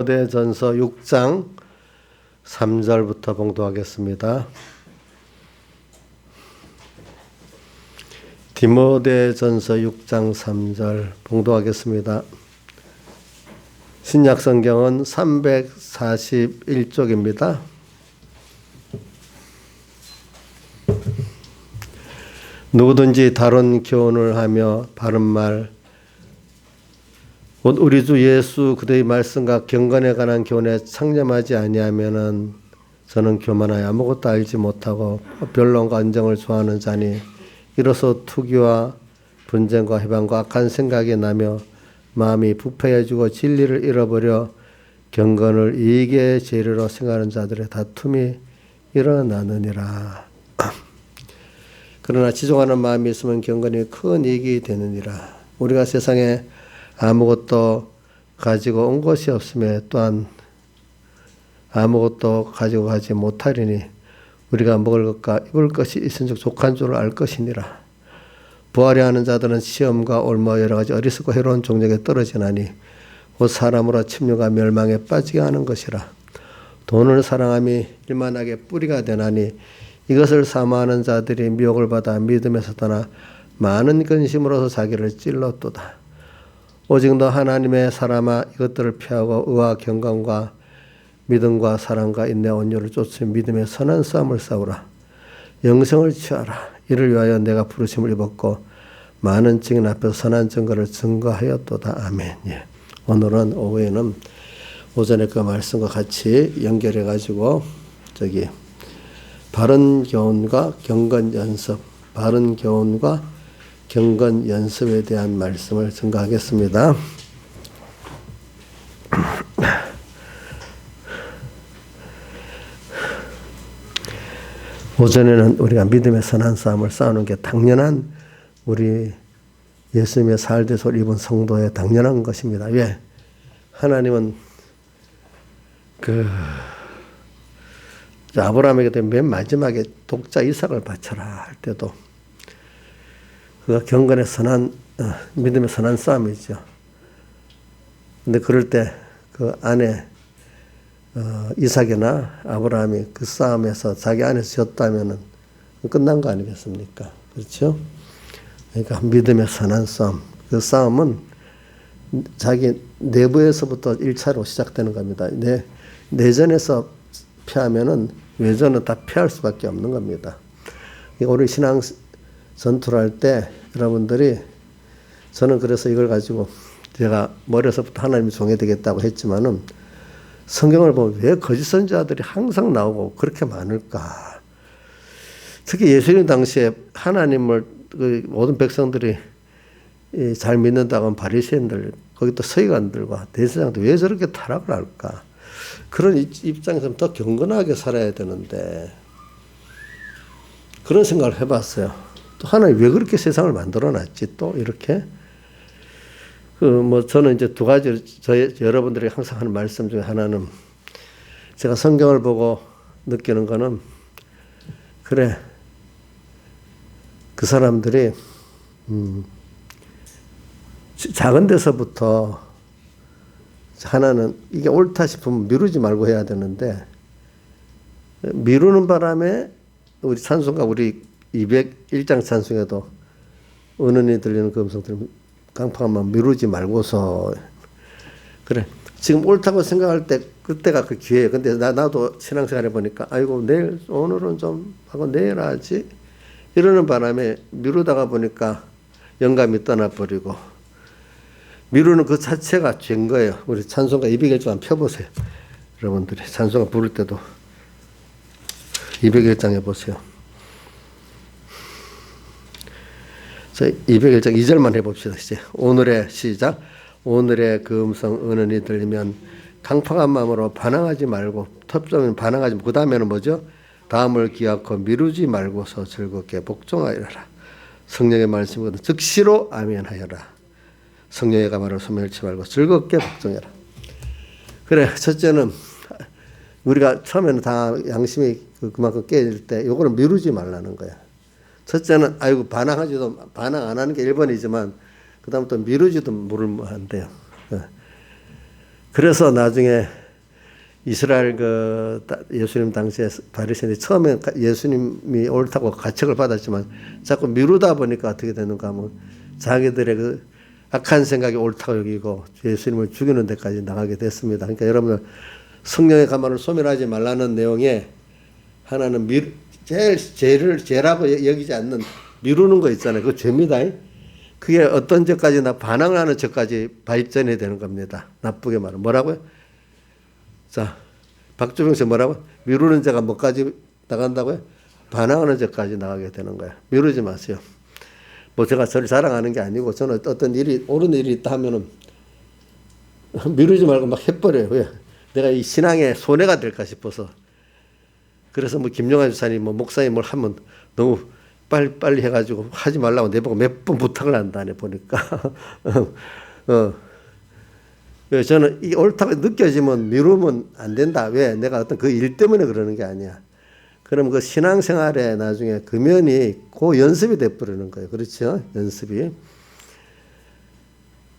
디모데전서 6장 3절부터 봉독하겠습니다. 디모데전서 6장 3절 봉독하겠습니다. 신약성경은 341쪽입니다. 누구든지 다른 교훈을 하며 바른 말 곧 우리 주 예수 그리스도의 말씀과 경건에 관한 교훈에 창념하지 아니하면은 저는 교만하여 아무것도 알지 못하고 변론과 언쟁을 좋아하는 자니 이로써 투기와 분쟁과 해방과 악한 생각이 나며 마음이 부패해지고 진리를 잃어버려 경건을 이익의 재료로 생각하는 자들의 다툼이 일어나느니라. 그러나 지종하는 마음이 있으면 경건이 큰 이익이 되느니라. 우리가 세상에 아무것도 가지고 온 것이 없음에 또한 아무것도 가지고 가지 못하리니 우리가 먹을 것과 입을 것이 있은즉 족한 줄을 알 것이니라. 부하려 하는 자들은 시험과 올무 여러 가지 어리석고 해로운 종력에 떨어지나니 곧 사람으로 침략과 멸망에 빠지게 하는 것이라. 돈을 사랑함이 일만하게 뿌리가 되나니 이것을 사모하는 자들이 미혹을 받아 믿음에서 떠나 많은 근심으로서 자기를 찔렀도다. 오직 너 하나님의 사람아 이것들을 피하고 의와 경건과 믿음과 사랑과 인내 온유를 쫓으며 믿음의 선한 싸움을 싸우라. 영생을 취하라. 이를 위하여 내가 부르심을 입었고 많은 증인 앞에서 선한 증거를 증거하였도다. 아멘. 예. 오늘은 오후에는 오전에 그 말씀과 같이 연결해 가지고 바른 교훈과 경건 연습, 바른 교훈과 경건 연습에 대한 말씀을 증거하겠습니다. 오전에는 우리가 믿음의 선한 싸움을 싸우는 게 당연한 우리 예수님의 살대소를 입은 성도의 당연한 것입니다. 왜? 하나님은 아브라함에게 맨 마지막에 독자 이삭을 바쳐라 할 때도 그가 경건의 선한 믿음의 선한 싸움이죠. 근데 그럴 때 그 아내 이삭이나 아브라함이 그 싸움에서 자기 안에서 졌다면은 끝난 거 아니겠습니까? 그렇죠? 그러니까 믿음의 선한 싸움. 그 싸움은 자기 내부에서부터 1차로 시작되는 겁니다. 내전에서 피하면은 외전은 다 피할 수밖에 없는 겁니다. 우리 신앙 전투를 할 때 여러분들이 저는 그래서 이걸 가지고 제가 머리에서부터 하나님이 종해되겠다고 했지만은 성경을 보면 왜 거짓 선지자들이 항상 나오고 그렇게 많을까? 특히 예수님 당시에 하나님을 모든 백성들이 잘 믿는다고 하면 바리새인들 거기 또 서기관들과 대제사장들 왜 저렇게 타락을 할까? 그런 입장에서는 더 경건하게 살아야 되는데 그런 생각을 해봤어요. 또 하나님 왜 그렇게 세상을 만들어놨지? 또 이렇게 저는 이제 두 가지 여러분들이 항상 하는 말씀 중에 하나는 제가 성경을 보고 느끼는 거는 그래 그 사람들이 작은 데서부터 하나는 이게 옳다 싶으면 미루지 말고 해야 되는데 미루는 바람에 우리 찬송가 우리 201장 찬송에도 은은히 들리는 그 음성 들으면 강팍한만 미루지 말고서 그래 지금 옳다고 생각할 때 그때가 그 기회예요. 근데 나도 신앙생활 해보니까 아이고 오늘은 좀 하고 내일 하지 이러는 바람에 미루다가 보니까 영감이 떠나버리고 미루는 그 자체가 죄인 거예요. 우리 찬송가 201장 한번 펴보세요. 여러분들이 찬송가 부를 때도 201장 해보세요. 201장 2절만 해봅시다. 이제 오늘의 시작. 오늘의 그 음성 은은히 들리면 강팍한 마음으로 반항하지 말고 텁점은 반항하지 말고 그 다음에는 뭐죠? 다음을 기약하고 미루지 말고서 즐겁게 복종하여라. 성령의 말씀이거든 즉시로 아멘하여라. 성령의 가마를 소멸치 말고 즐겁게 복종해라. 그래 첫째는 우리가 처음에는 다 양심이 그만큼 깨질 때 요거는 미루지 말라는 거야. 첫째는 아이고 반항 안 하는 게 1번이지만 그 다음부터 미루지도 모르면 안 돼요. 그래서 나중에 이스라엘 예수님 당시에 바리새인이 처음에 예수님이 옳다고 가책을 받았지만 자꾸 미루다 보니까 어떻게 되는가 하면 자기들의 그 악한 생각이 옳다고 여기고 예수님을 죽이는 데까지 나가게 됐습니다. 그러니까 여러분들 성령의 가만을 소멸하지 말라는 내용에 하나는 죄라고 여기지 않는 미루는 거 있잖아요. 그거 죄입니다. 그게 어떤 죄까지 반항을 하는 죄까지 발전이 되는 겁니다. 나쁘게 말하면. 뭐라고요? 자, 박주병 씨 뭐라고? 미루는 죄가 뭐까지 나간다고요? 반항하는 죄까지 나가게 되는 거예요. 미루지 마세요. 뭐 제가 저를 자랑하는 게 아니고 저는 어떤 일이 옳은 일이 있다 하면은 미루지 말고 막 해버려요. 왜? 내가 이 신앙에 손해가 될까 싶어서. 그래서 뭐 김용환 주사님 뭐 목사님 뭘 하면 너무 빨리 해가지고 하지 말라고 내보고 몇 번 부탁을 한다네 보니까. 왜 저는 이 옳다고 느껴지면 미루면 안 된다. 왜? 내가 어떤 그 일 때문에 그러는 게 아니야. 그럼 그 신앙생활에 나중에 금연이 그 연습이 돼버리는 거예요. 그렇죠? 연습이.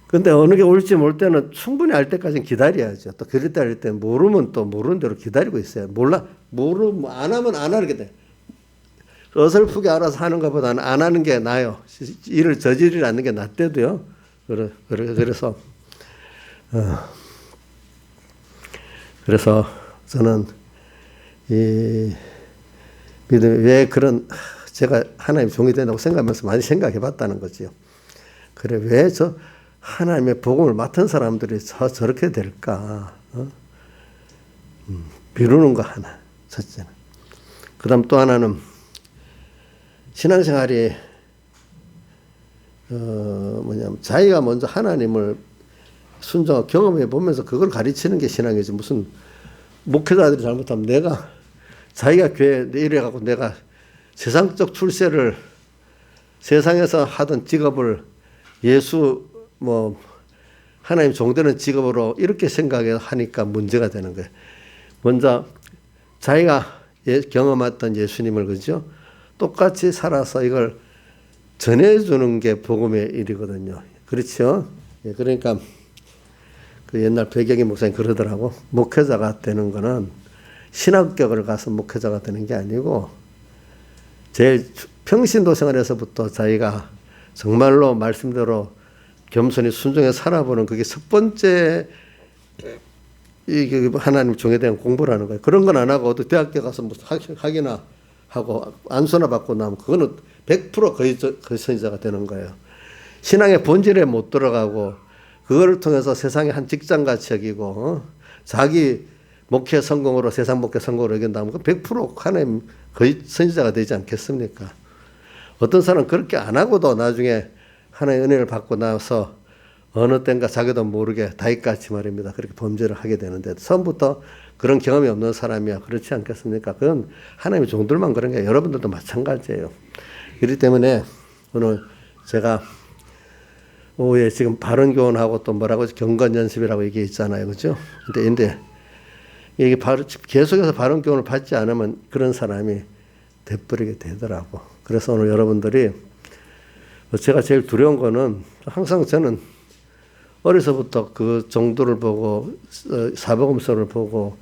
근데 어느 게 옳지 모를 때는 충분히 알 때까지는 기다려야죠. 또 그럴 때 할 때 모르면 또 모르는 대로 기다리고 있어요. 모르면 안 하면 안 하게 돼. 어설프게 알아서 하는 것보다는 안 하는 게 나아요. 일을 저지르지 않는 게 낫대도요. 그래서 저는 이 믿음이 왜 그런 제가 하나님 종이 된다고 생각하면서 많이 생각해 봤다는 거지요. 그래 왜 저 하나님의 복음을 맡은 사람들이 저렇게 될까? 미루는 거 하나 첫째는. 그 다음 또 하나는 신앙생활이 자기가 먼저 하나님을 순종하고 경험해 보면서 그걸 가르치는 게 신앙이지. 무슨 목회자들이 잘못하면 내가 자기가 교회 이래갖고 내가 세상적 출세를 세상에서 하던 직업을 예수 하나님 종되는 직업으로 이렇게 생각하니까 문제가 되는 거예요. 먼저 자기가 경험했던 예수님을 그죠? 똑같이 살아서 이걸 전해주는 게 복음의 일이거든요. 그렇죠? 그러니까 그 옛날 배경의 목사님 그러더라고. 목회자가 되는 거는 신학격을 가서 목회자가 되는 게 아니고 제일 평신도 생활에서부터 자기가 정말로 말씀대로 겸손히 순종해 살아보는 그게 첫 번째 하나님 종에 대한 공부라는 거예요. 그런 건 안 하고 어디 대학교 가서 무슨 학위나 하고 안수나 받고 나면 그거는 100% 거의 선지자가 되는 거예요. 신앙의 본질에 못 들어가고 그거를 통해서 세상의 한 직장같이 여기고 자기 목회 성공으로 세상 목회 성공으로 여긴다면 100% 하나님 거의 선지자가 되지 않겠습니까? 어떤 사람은 그렇게 안 하고도 나중에 하나님의 은혜를 받고 나서 어느 때인가 자기도 모르게 다윗같이 말입니다. 그렇게 범죄를 하게 되는데 처음부터 그런 경험이 없는 사람이야. 그렇지 않겠습니까? 그건 하나님의 종들만 그런 게 여러분들도 마찬가지예요. 그렇기 때문에 오늘 제가 오후에 지금 바른교훈하고 또 뭐라고 경건연습이라고 얘기 있잖아요. 그죠? 근데 이게 계속해서 바른교훈을 받지 않으면 그런 사람이 돼버리게 되더라고. 그래서 오늘 여러분들이 제가 제일 두려운 거는 항상 저는 어려서부터 그 정도를 보고 사복음서를 보고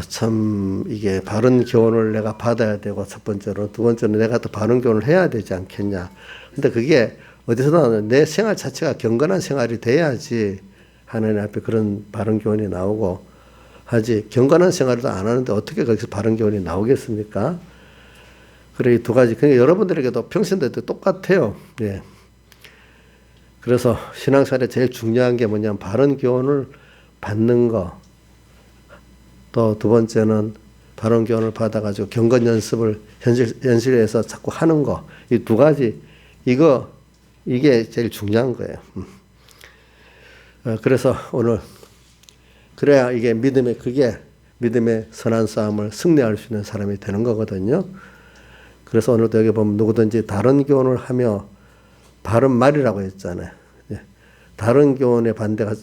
참 이게 바른 교훈을 내가 받아야 되고 첫 번째로 두 번째는 내가 또 바른 교훈을 해야 되지 않겠냐. 근데 그게 어디서 나오는 내 생활 자체가 경건한 생활이 돼야지 하나님 앞에 그런 바른 교훈이 나오고 하지. 경건한 생활도 안 하는데 어떻게 거기서 바른 교훈이 나오겠습니까? 그래 이 두 가지. 그러니까 여러분들에게도 평신도도 똑같아요. 예. 그래서 신앙생활에 제일 중요한 게 뭐냐면 바른 교훈을 받는 거. 또 두 번째는 바른 교훈을 받아가지고 경건 연습을 현실에서 자꾸 하는 거. 이 두 가지. 이게 제일 중요한 거예요. 그래서 오늘 그래야 이게 그게 믿음의 선한 싸움을 승리할 수 있는 사람이 되는 거거든요. 그래서 오늘도 여기 보면 누구든지 다른 교훈을 하며 바른 말이라고 했잖아요. 다른 교훈의 반대가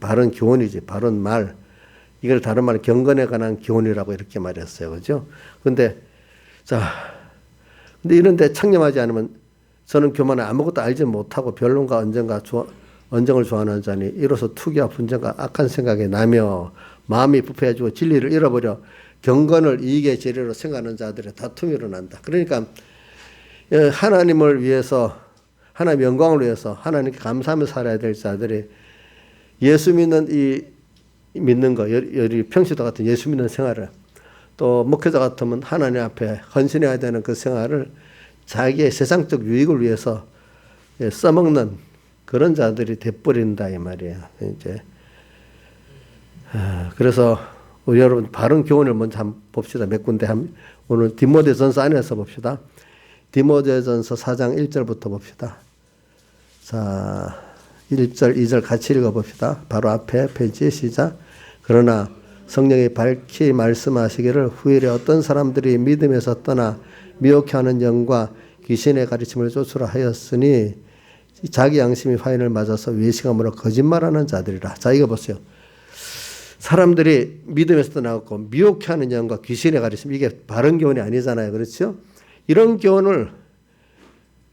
바른 교훈이지. 바른 말. 이걸 다른 말 경건에 관한 교훈이라고 이렇게 말했어요. 그죠? 근데 이런데 창념하지 않으면 저는 교만에 아무것도 알지 못하고 변론가 언젠가 언정을 좋아하는 자니 이로써 투기와 분쟁과 악한 생각에 나며 마음이 부패해지고 진리를 잃어버려 경건을 이익의 재료로 생각하는 자들의 다툼이 일어난다. 그러니까 하나님을 위해서, 하나님의 영광을 위해서 하나님께 감사하며 살아야 될 자들이 예수 믿는 거, 평시도 같은 예수 믿는 생활을, 또 목회자 같으면 하나님 앞에 헌신해야 되는 그 생활을 자기의 세상적 유익을 위해서 써먹는 그런 자들이 돼버린다 이 말이에요. 이제 그래서 우리 여러분 바른 교훈을 먼저 한번 봅시다. 몇 군데 오늘 디모데전서 안에서 봅시다. 디모데전서 4장 1절부터 봅시다. 자, 1절, 2절 같이 읽어봅시다. 바로 앞에 페이지 시작. 그러나 성령이 밝히 말씀하시기를 후일에 어떤 사람들이 믿음에서 떠나 미혹해하는 영과 귀신의 가르침을 쫓으라 하였으니 자기 양심이 화인을 맞아서 외식함으로 거짓말하는 자들이라. 자, 이거 보세요. 사람들이 믿음에서 떠나고 미혹해하는 영과 귀신의 가르침, 이게 바른 교훈이 아니잖아요. 그렇죠? 이런 교훈을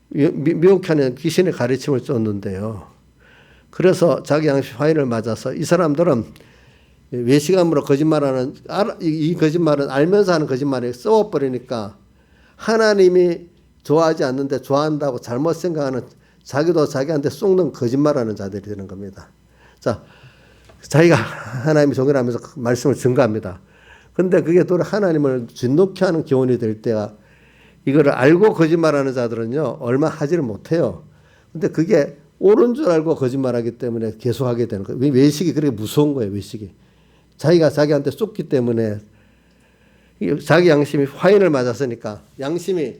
미혹하는 귀신의 가르침을 쫓는데요. 그래서 자기 양심 화인을 맞아서 이 사람들은 외식함으로 거짓말하는, 이 거짓말은 알면서 하는 거짓말에 써버리니까 하나님이 좋아하지 않는데 좋아한다고 잘못 생각하는, 자기도 자기한테 쏙는 거짓말하는 자들이 되는 겁니다. 자, 자기가 하나님의 종이라면서 그 말씀을 증거합니다. 근데 그게 또 하나님을 진노케 하는 교훈이 될 때가, 이거를 알고 거짓말하는 자들은요 얼마 하지를 못해요. 근데 그게 옳은 줄 알고 거짓말하기 때문에 계속하게 되는 거예요. 외식이 그렇게 무서운 거예요. 외식이 자기가 자기한테 쏟기 때문에 자기 양심이 화인을 맞았으니까, 양심이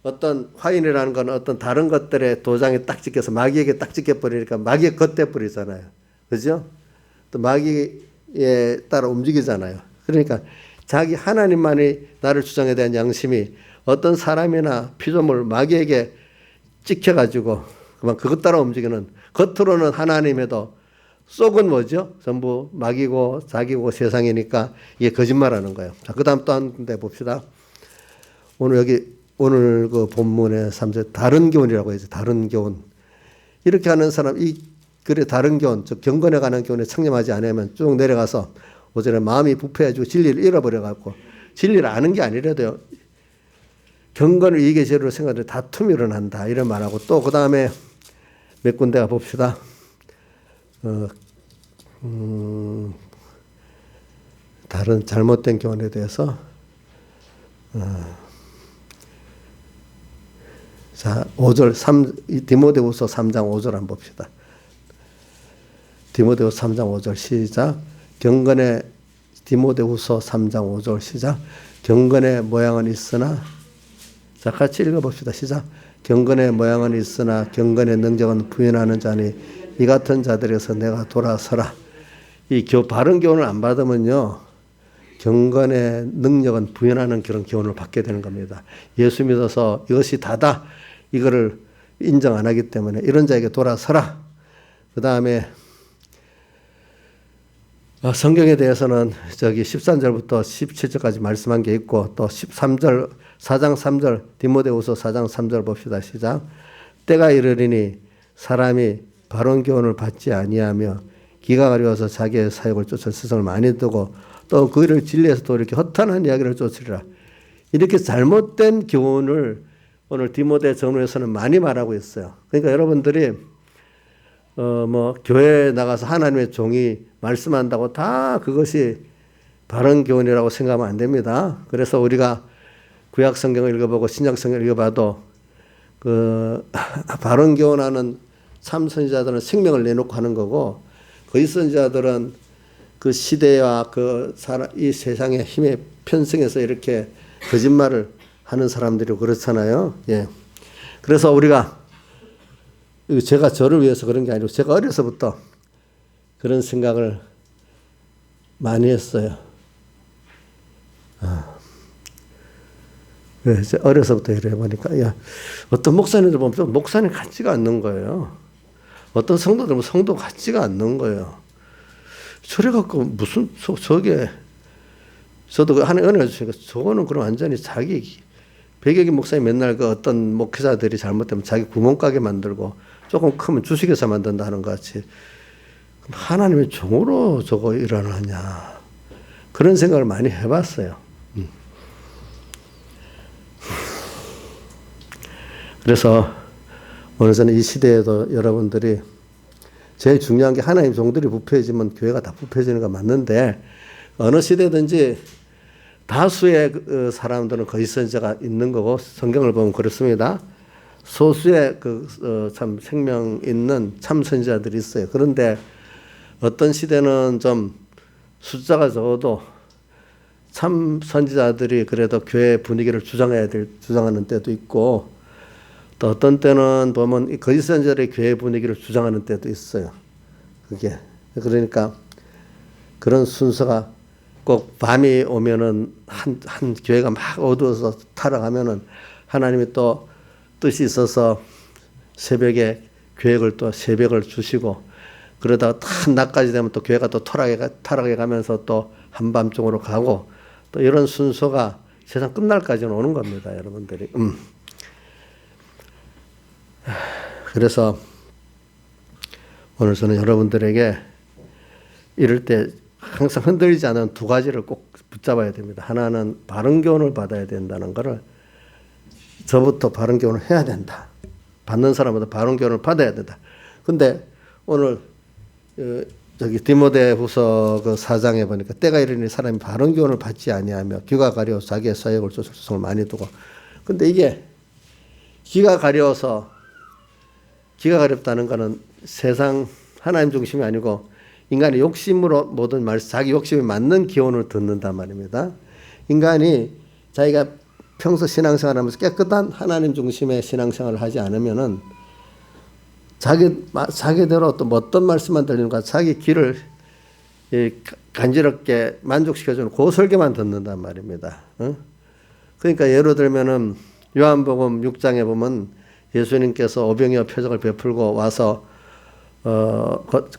어떤 화인이라는 건 어떤 다른 것들의 도장에 딱 찍혀서 마귀에게 딱 찍혀버리니까 마귀에 겉대버리잖아요. 그죠? 또 마귀에 따라 움직이잖아요. 그러니까 자기 하나님만이 나를 주장에 대한 양심이 어떤 사람이나 피조물 마귀에게 찍혀가지고 그만 그것 따라 움직이는, 겉으로는 하나님에도 속은 뭐죠? 전부 마귀고 자기고 세상이니까 이게 거짓말하는 거예요. 자, 그 다음 또 한 군데 봅시다. 오늘 그 본문의 3절 다른 교훈이라고 해야죠. 다른 교훈. 이렇게 하는 사람, 그래 다른 교훈, 즉 경건에 관한 교훈에 청렴하지 않으면 쭉 내려가서 5절에 마음이 부패해지고 진리를 잃어버려갖고, 진리를 아는 게 아니라도요 경건을 이익의 재료로 생각하는 다툼이 일어난다 이런 말하고, 또 그 다음에 몇 군데가 봅시다. 다른 잘못된 교훈에 대해서 자 5절 디모데후서 3장 5절 한번 봅시다. 디모데후서 3장 5절 시작. 디모데후서 3장 5절 시작. 경건의 모양은 있으나, 자 같이 읽어봅시다. 시작. 경건의 모양은 있으나 경건의 능력은 부인하는 자니 이 같은 자들에서 내가 돌아서라. 이 바른 교훈을 안 받으면요 경건의 능력은 부인하는 그런 교훈을 받게 되는 겁니다. 예수 믿어서 이것이 다다 이거를 인정 안 하기 때문에 이런 자에게 돌아서라. 그 다음에 성경에 대해서는 저기 13절부터 17절까지 말씀한 게 있고, 또 13절 4장 3절 디모데후서 4장 3절 봅시다. 시작. 때가 이르리니 사람이 바른 교훈을 받지 아니하며 기가 가려워서 자기의 사욕을 쫓아 스승을 많이 두고 또 그를 진리에서 또 이렇게 허탄한 이야기를 쫓으리라. 이렇게 잘못된 교훈을 오늘 디모데 전후에서는 많이 말하고 있어요. 그러니까 여러분들이 교회에 나가서 하나님의 종이 말씀한다고 다 그것이 바른 교훈이라고 생각하면 안 됩니다. 그래서 우리가 구약 성경을 읽어보고 신약 성경을 읽어봐도 그 바른 교훈하는 참 선지자들은 생명을 내놓고 하는 거고, 거짓 선지자들은 그 시대와 이 세상의 힘에 편승해서 이렇게 거짓말을 하는 사람들이 그렇잖아요. 예. 그래서 우리가, 제가 저를 위해서 그런 게 아니고 제가 어려서부터 그런 생각을 많이 했어요. 그래서 어려서부터 이래 보니까, 야, 어떤 목사님들 보면 목사님 같지가 않는 거예요. 어떤 성도들 보면 성도 같지가 않는 거예요. 저래 갖고 무슨 저게, 저도 하나님 은혜를 주시니까 저거는 그럼 완전히 자기 백여기 목사님 맨날 그 어떤 목회자들이 잘못되면 자기 구멍가게 만들고 조금 크면 주식회사 만든다 하는 것 같이 하나님의 종으로 저거 일어나냐. 그런 생각을 많이 해봤어요. 그래서 오늘 저는 이 시대에도 여러분들이 제일 중요한 게 하나님 종들이 부패해지면 교회가 다 부패해지는 거 맞는데 어느 시대든지 다수의 사람들은 거짓선자가 있는 거고 성경을 보면 그렇습니다. 소수의 참 생명 있는 참 선지자들이 있어요. 그런데 어떤 시대는 좀 숫자가 적어도 참 선지자들이 그래도 교회 분위기를 주장하는 때도 있고 또 어떤 때는 보면 이 거짓 선지자들이 교회 분위기를 주장하는 때도 있어요. 그게 그러니까 그런 순서가 꼭 밤이 오면은 한 교회가 막 어두워서 타락하면은 하나님이 또 뜻이 있어서 새벽에 계획을 또 새벽을 주시고 그러다가 한 낮까지 되면 또 교회가 또 타락해 가면서 또 한밤중으로 가고 또 이런 순서가 세상 끝날까지는 오는 겁니다, 여러분들이. 그래서 오늘 저는 여러분들에게 이럴 때 항상 흔들리지 않은 두 가지를 꼭 붙잡아야 됩니다. 하나는 바른 교훈을 받아야 된다는 것을 저부터 바른 교훈을 해야 된다. 받는 사람마다 바른 교훈을 받아야 된다. 근데 오늘 저기 디모데후서 그 4장에 보니까 때가 이르니 사람이 바른 교훈을 받지 아니하며 귀가 가려 자기의 사역을 조성을 많이 두고 근데 이게 귀가 가렵다는 것은 세상 하나님 중심이 아니고 인간의 욕심으로 모든 자기 욕심에 맞는 기원을 듣는단 말입니다. 인간이 자기가 평소 신앙생활하면서 깨끗한 하나님 중심의 신앙생활을 하지 않으면은 자기대로 또 어떤 말씀만 들리는가 자기 귀를 간지럽게 만족시켜주는 그 설교만 듣는단 말입니다. 그러니까 예를 들면은 요한복음 6장에 보면 예수님께서 오병이어 표적을 베풀고 와서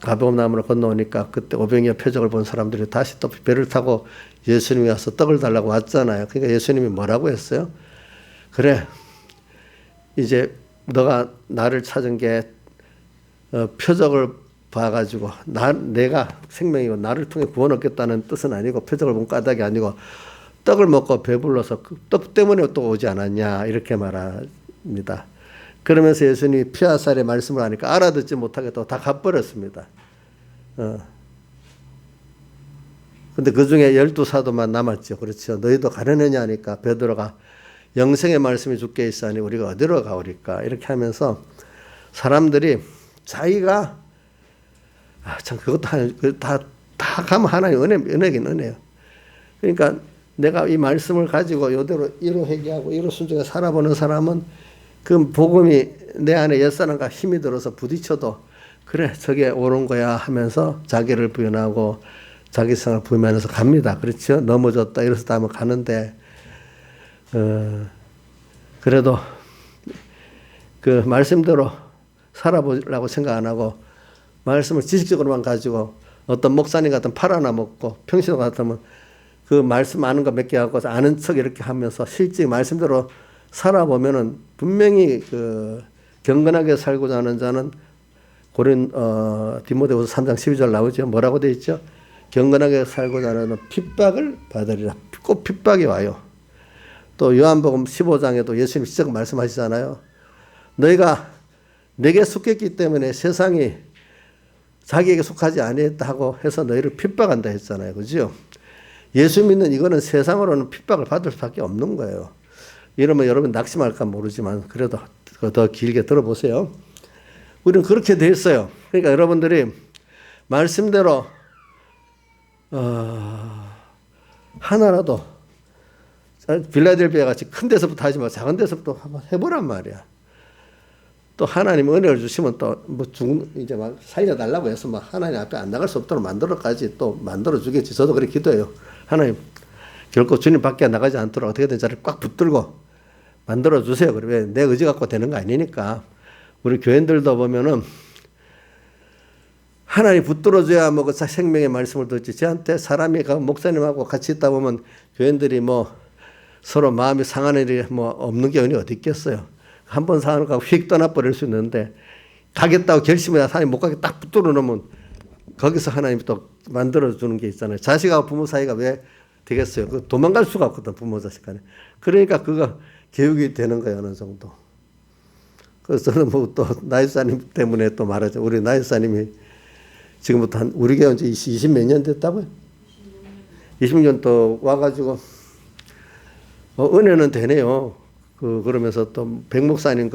가버나움으로 건너오니까 그때 오병이어 표적을 본 사람들이 다시 또 배를 타고 예수님이 와서 떡을 달라고 왔잖아요. 그러니까 예수님이 뭐라고 했어요? 그래, 이제 너가 나를 찾은 게 표적을 봐가지고 내가 생명이고 나를 통해 구원 얻겠다는 뜻은 아니고 표적을 본 까닭이 아니고 떡을 먹고 배불러서 그 떡 때문에 또 오지 않았냐 이렇게 말합니다. 그러면서 예수님이 피와 살의 말씀을 하니까 알아듣지 못하게 또 다 가버렸습니다. 근데 그 중에 12사도만 남았죠. 그렇죠. 너희도 가려느냐 하니까 베드로가 영생의 말씀이 주께 있사니 우리가 어디로 가오리까 이렇게 하면서 사람들이 자기가 참 그것도 다 가면 하나님 은혜긴 은혜요. 그러니까 내가 이 말씀을 가지고 이대로 이로 회개하고 이로 순종해 살아보는 사람은 그 복음이 내 안에 옛사람과 힘이 들어서 부딪혀도 그래 저게 옳은 거야 하면서 자기를 부인하고 자기 생을 부인하면서 갑니다. 그렇죠? 넘어졌다 이래서 하면 가는데 그래도 그 말씀대로 살아보려고 생각 안 하고 말씀을 지식적으로만 가지고 어떤 목사님 같은 팔 하나 먹고 평신 같으면 그 말씀 아는 거 몇 개 하고 아는 척 이렇게 하면서 실제 말씀대로 살아보면은 분명히 그 경건하게 살고자 하는 자는 디모데후서 3장 12절 나오죠. 뭐라고 되어 있죠? 경건하게 살고자 하는 핍박을 받으리라. 꼭 핍박이 와요. 또 요한복음 15장에도 예수님 직접 말씀하시잖아요. 너희가 내게 속했기 때문에 세상이 자기에게 속하지 아니했다고 해서 너희를 핍박한다 했잖아요. 그죠? 예수 믿는 이거는 세상으로는 핍박을 받을 수밖에 없는 거예요. 이러면 여러분 낙심할까 모르지만 그래도 더 길게 들어보세요. 우리는 그렇게 돼 있어요. 그러니까 여러분들이 말씀대로 하나라도 빌라델비아 같이 큰 데서부터 하지 말고 작은 데서부터 한번 해보란 말이야. 또 하나님 은혜를 주시면 또 뭐 이제 막 살려달라고 해서 막 하나님 앞에 안 나갈 수 없도록 만들어까지 또 만들어 주겠지. 저도 그렇게 기도해요. 하나님 결코 주님 밖에 나가지 않도록 어떻게든 저를 꽉 붙들고 만들어 주세요. 그래 내 의지 갖고 되는 거 아니니까. 우리 교인들도 보면은 하나님 붙들어줘야 뭐 그 생명의 말씀을 듣지. 저한테 사람이 목사님하고 같이 있다 보면 교인들이 뭐 서로 마음이 상하는 일이 뭐 없는 게 어디 있겠어요. 한 번 상하는 거 휙 떠나버릴 수 있는데 가겠다고 결심해야 사람이 못 가게 딱 붙들어 놓으면 거기서 하나님이 또 만들어주는 게 있잖아요. 자식하고 부모 사이가 왜 되겠어요. 그 도망갈 수가 없거든, 부모 자식 간에. 그러니까 그거 교육이 되는 거예요, 어느 정도. 그래서 저는 뭐 또 나이사님 때문에 또 말하죠. 우리 나이사님이 지금부터 우리 교회 이제 20 몇 년 됐다고요? 20년 또 와가지고 은혜는 되네요. 그러면서 또 백목사님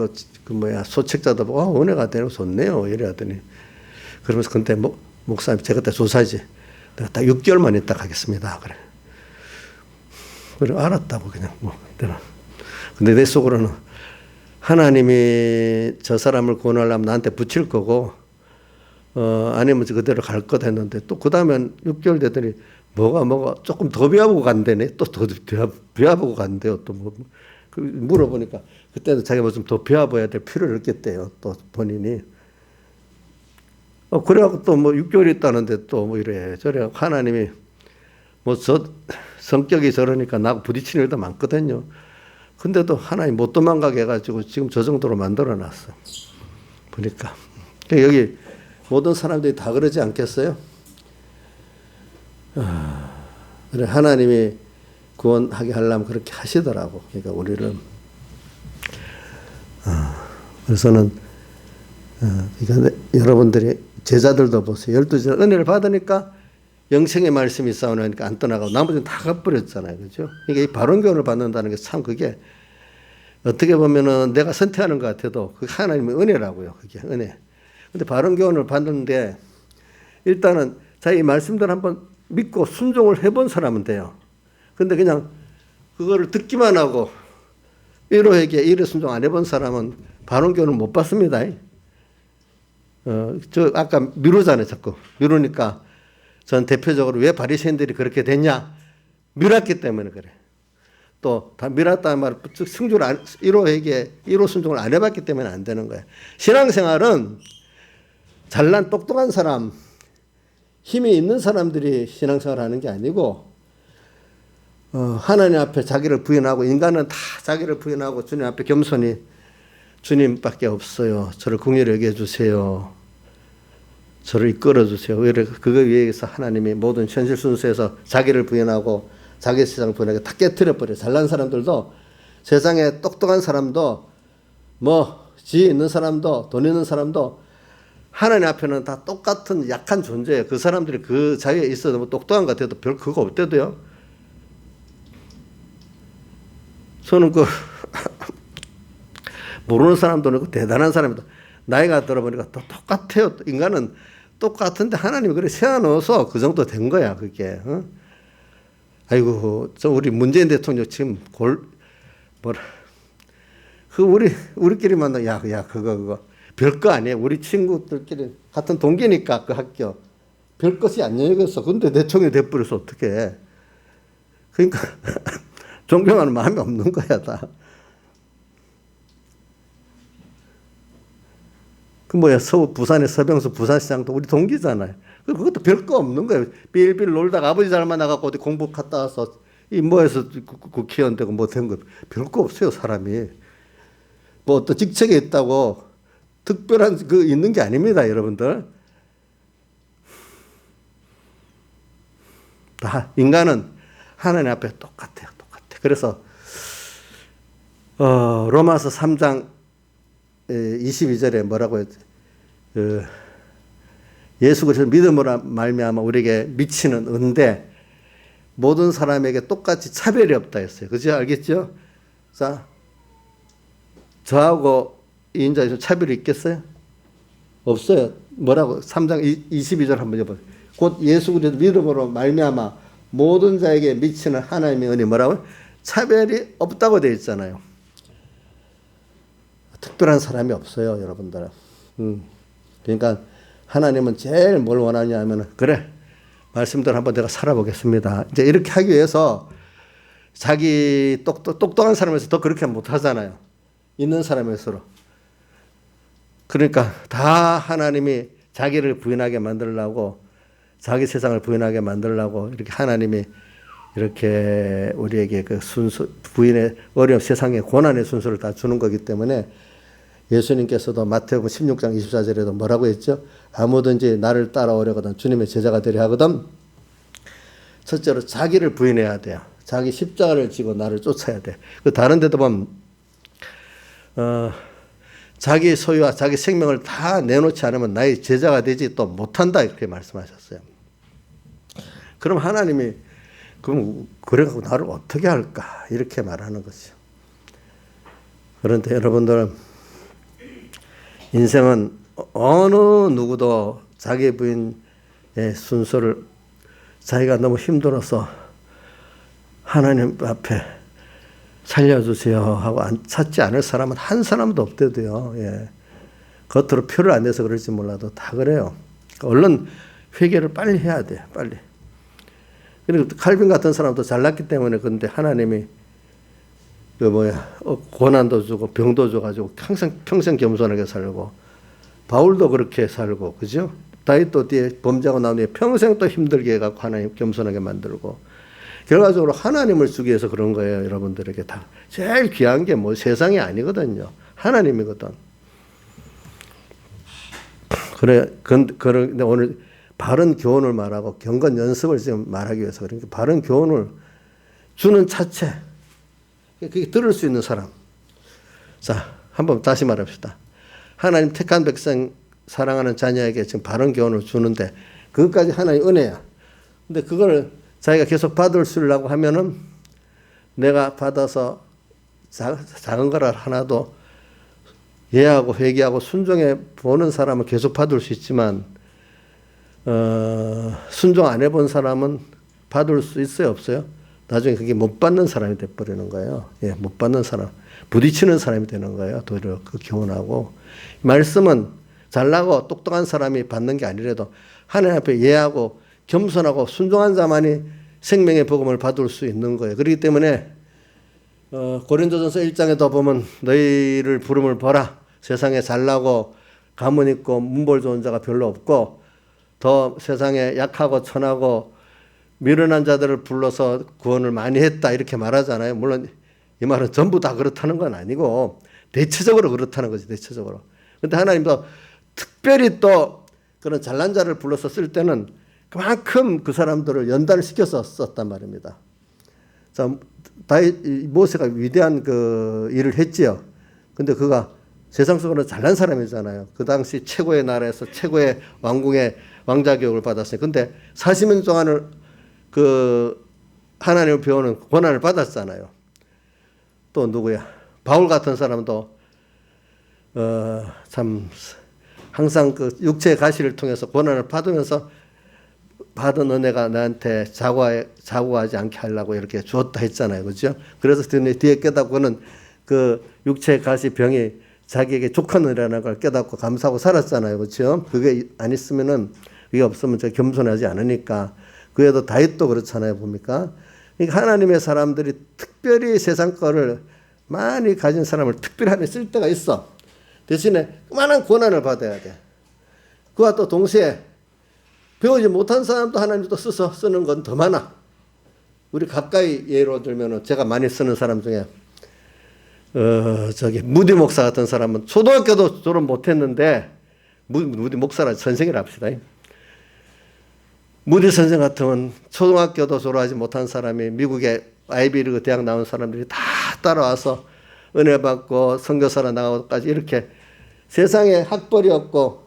소책자도 보고 은혜가 되는 좋네요. 이래 하더니 그러면서 근데 목사님 제가 그때 조사지. 내가 딱 6개월만 있다 가겠습니다. 그래 알았다고 그냥 그때는. 근데 내 속으로는 하나님이 저 사람을 구원하려면 나한테 붙일 거고 아니면 그대로 갈 것 했는데 또 그 다음엔 6개월 되더니 뭐가 조금 더 배워보고 간대네. 또 더 배워보고 간대요. 또 물어보니까 그때는 자기가 좀 더 배워봐야 될 필요를 느꼈대요. 또 본인이. 그래갖고 또 6개월 있다는데 또 이래 저래 하나님이 성격이 저러니까 나하고 부딪히는 일도 많거든요. 근데도 하나님 못 도망가게 해가지고 지금 저 정도로 만들어 놨어. 보니까. 여기 모든 사람들이 다 그러지 않겠어요? 그래, 하나님이 구원하게 하려면 그렇게 하시더라고. 그러니까 우리를. 그래서는, 그러니까 여러분들이 제자들도 보세요. 12제자 은혜를 받으니까 영생의 말씀이 있사오니까 안 떠나가고 나머지는 다 가버렸잖아요. 그죠? 그러니까 이 바른 교훈을 받는다는 게 참 그게 어떻게 보면은 내가 선택하는 것 같아도 그게 하나님의 은혜라고요. 그게 은혜. 근데 바른 교훈을 받는데 일단은 자기 말씀대로 한번 믿고 순종을 해본 사람은 돼요. 근데 그냥 그거를 듣기만 하고 이로에게 이래 순종 안 해본 사람은 바른 교훈을 못 받습니다. 저 아까 미루잖아요. 자꾸 미루니까 전 대표적으로 왜 바리새인들이 그렇게 됐냐? 미뤘기 때문에 그래. 또 다 미뤘다는 말, 즉 승주를 1호 순종을 안 해봤기 때문에 안 되는 거예요. 신앙생활은 잘난 똑똑한 사람, 힘이 있는 사람들이 신앙생활을 하는 게 아니고 하나님 앞에 자기를 부인하고 인간은 다 자기를 부인하고 주님 앞에 겸손히 주님밖에 없어요. 저를 긍휼히 여겨주세요. 저를 이끌어주세요. 그거 위해서 하나님이 모든 현실 순서에서 자기를 부인하고 자기 세상을 부인하게 다 깨트려버려요. 잘난 사람들도 세상에 똑똑한 사람도 지혜 있는 사람도 돈 있는 사람도 하나님 앞에는 다 똑같은 약한 존재예요. 그 사람들이 그 자리에 있어도 뭐 똑똑한 것 같아도 별 그거 없대도요. 저는 모르는 사람도 있고 대단한 사람이다. 나이가 들어보니까 또 똑같아요. 인간은 똑같은데 하나님이 그래 세워넣어서 그 정도 된 거야, 그게. 아이고, 우리 문재인 대통령 지금 우리끼리 만나, 그거. 별거 아니에요. 우리 친구들끼리 같은 동기니까 그 학교. 별 것이 아니겠어. 근데 대통령이 돼버려서 어떡해. 그러니까 존경하는 마음이 없는 거야, 다. 부산의 서병수 부산시장도 우리 동기잖아요. 그것도 별거 없는 거예요. 빌빌 놀다가 아버지 잘 만나갖고 어디 공부 갔다 와서 해서 국회의원 되고 된 거. 별거 없어요, 사람이. 어떤 직책에 있다고 특별한 있는 게 아닙니다, 여러분들. 다 인간은 하나님 앞에 똑같아요, 똑같아. 그래서 로마서 3장 22절에 뭐라고 했지? 예수 그리스도 믿음으로 말미암아 우리에게 미치는 은데 모든 사람에게 똑같이 차별이 없다 했어요. 그죠? 알겠죠? 자, 저하고 이 인자에서 차별이 있겠어요? 없어요. 뭐라고? 3장 22절 한번 해보세요. 곧 예수 그리스도 믿음으로 말미암아 모든 자에게 미치는 하나님의 은혜 뭐라고? 차별이 없다고 되어 있잖아요. 특별한 사람이 없어요, 여러분들. 그러니까 하나님은 제일 뭘 원하냐 하면 그래, 말씀대로 한번 내가 살아보겠습니다. 이제 이렇게 하기 위해서 자기 똑똑한 사람에서 더 그렇게 못 하잖아요. 있는 사람에서로. 그러니까 다 하나님이 자기를 부인하게 만들려고 자기 세상을 부인하게 만들려고 이렇게 하나님이 이렇게 우리에게 그 순수, 부인의 어려움, 세상의 고난의 순서를 다 주는 거기 때문에 예수님께서도 마태복음 16장 24절에도 뭐라고 했죠? 아무든지 나를 따라오려거든 주님의 제자가 되려 하거든 첫째로 자기를 부인해야 돼요. 자기 십자가를 지고 나를 쫓아야 돼. 그 다른 데도 보면 자기 소유와 자기 생명을 다 내놓지 않으면 나의 제자가 되지 또 못한다 이렇게 말씀하셨어요. 그럼 하나님이 그럼 그래갖고 나를 어떻게 할까 이렇게 말하는 거죠. 그런데 여러분들 인생은 어느 누구도 자기 부인의 순서를 자기가 너무 힘들어서 하나님 앞에 살려주세요 하고 찾지 않을 사람은 한 사람도 없대도요. 예. 겉으로 표를 안 내서 그럴지 몰라도 다 그래요. 얼른 회개를 빨리 해야 돼. 빨리. 그리고 칼빈 같은 사람도 잘났기 때문에 근데 하나님이 고난도 주고 병도 줘가지고 평생 겸손하게 살고 바울도 그렇게 살고 그죠? 다윗도 뒤에 범죄하고 나온 뒤에 평생 또 힘들게 해갖고 하나님 겸손하게 만들고 결과적으로 하나님을 주기 위해서 그런 거예요. 여러분들에게 다 제일 귀한 게 뭐 세상이 아니거든요. 하나님이거든. 그런데 오늘 바른 교훈을 말하고 경건 연습을 지금 말하기 위해서 그러니까 바른 교훈을 주는 자체 그게 들을 수 있는 사람. 자, 한번 다시 말합시다. 하나님 택한 백성 사랑하는 자녀에게 지금 바른 교훈을 주는데 그것까지 하나님 은혜야. 근데 그걸 자기가 계속 받을 수 있려고 하면은 내가 받아서 작은 거라 하나도 이해하고 회개하고 순종해 보는 사람은 계속 받을 수 있지만 순종 안 해본 사람은 받을 수 있어요 없어요? 나중에 그게 못 받는 사람이 돼버리는 거예요. 예, 못 받는 사람, 부딪히는 사람이 되는 거예요. 도리어 그 교훈하고 말씀은 잘나고 똑똑한 사람이 받는 게 아니라도 하나님 앞에 예하고 겸손하고 순종한 자만이 생명의 복음을 받을 수 있는 거예요. 그렇기 때문에 고린도전서 1장에도 보면 너희를 부름을 보라. 세상에 잘나고 가문 있고 문벌 좋은 자가 별로 없고 더 세상에 약하고 천하고 미련한 자들을 불러서 구원을 많이 했다 이렇게 말하잖아요. 물론 이 말은 전부 다 그렇다는 건 아니고 대체적으로 그렇다는 거지. 대체적으로. 그런데 하나님도 특별히 또 그런 잘난 자를 불러서 쓸 때는 그만큼 그 사람들을 연단을 시켜서 썼단 말입니다. 자, 모세가 위대한 그 일을 했지요. 근데 그가 세상 속으로 잘난 사람이잖아요. 그 당시 최고의 나라에서 최고의 왕궁의 왕자 교육을 받았어요. 근데 40년 동안을 그 하나님을 배우는 고난을 받았잖아요. 또 누구야? 바울 같은 사람도 참 항상 그 육체의 가시를 통해서 고난을 받으면서 받은 은혜가 나한테 자고하지 않게 하려고 이렇게 주었다 했잖아요. 그죠? 그래서 뒤에 깨닫고는 그 육체의 가시 병이 자기에게 족한 은혜라는 걸 깨닫고 감사하고 살았잖아요. 그렇죠? 그게 안 있으면은 그게 없으면 저 겸손하지 않으니까. 그에도 다윗도 그렇잖아요. 봅니까? 그러니까 하나님의 사람들이 특별히 세상 거를 많이 가진 사람을 특별히 하나님 쓸 때가 있어. 대신에 그만한 고난을 받아야 돼. 그와 또 동시에 배우지 못한 사람도 하나님 또 써서 쓰는 건 더 많아. 우리 가까이 예로 들면은 제가 많이 쓰는 사람 중에 무디 목사 같은 사람은 초등학교도 졸업 못했는데 무디 목사라 선생이라 합시다. 무디 선생 같으면 초등학교도 졸업하지 못한 사람이 미국의 아이비리그 대학 나온 사람들이 다 따라와서 은혜 받고 선교사로 나가고까지 이렇게 세상에 학벌이 없고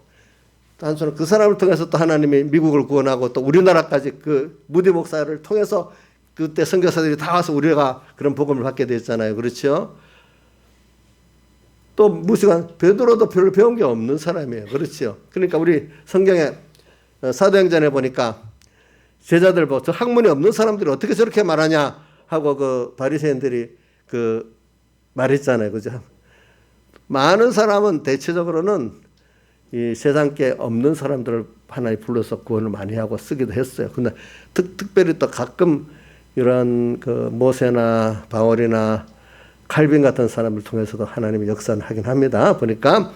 단순히 그 사람을 통해서 또 하나님이 미국을 구원하고 또 우리나라까지 그 무디 목사를 통해서 그때 선교사들이 다 와서 우리가 그런 복음을 받게 됐잖아요. 그렇죠? 또 무시간 베드로도 별로 배운 게 없는 사람이에요. 그렇죠? 그러니까 우리 성경에 사도행전에 보니까 제자들 저 학문이 없는 사람들이 어떻게 저렇게 말하냐 하고 그 바리새인들이 그 말했잖아요. 그죠? 많은 사람은 대체적으로는 이 세상 게 없는 사람들을 하나님 불러서 구원을 많이 하고 쓰기도 했어요. 근데 특별히 또 가끔 이런 그 모세나 바울이나 칼빈 같은 사람을 통해서도 하나님이 역사를 하긴 합니다. 보니까.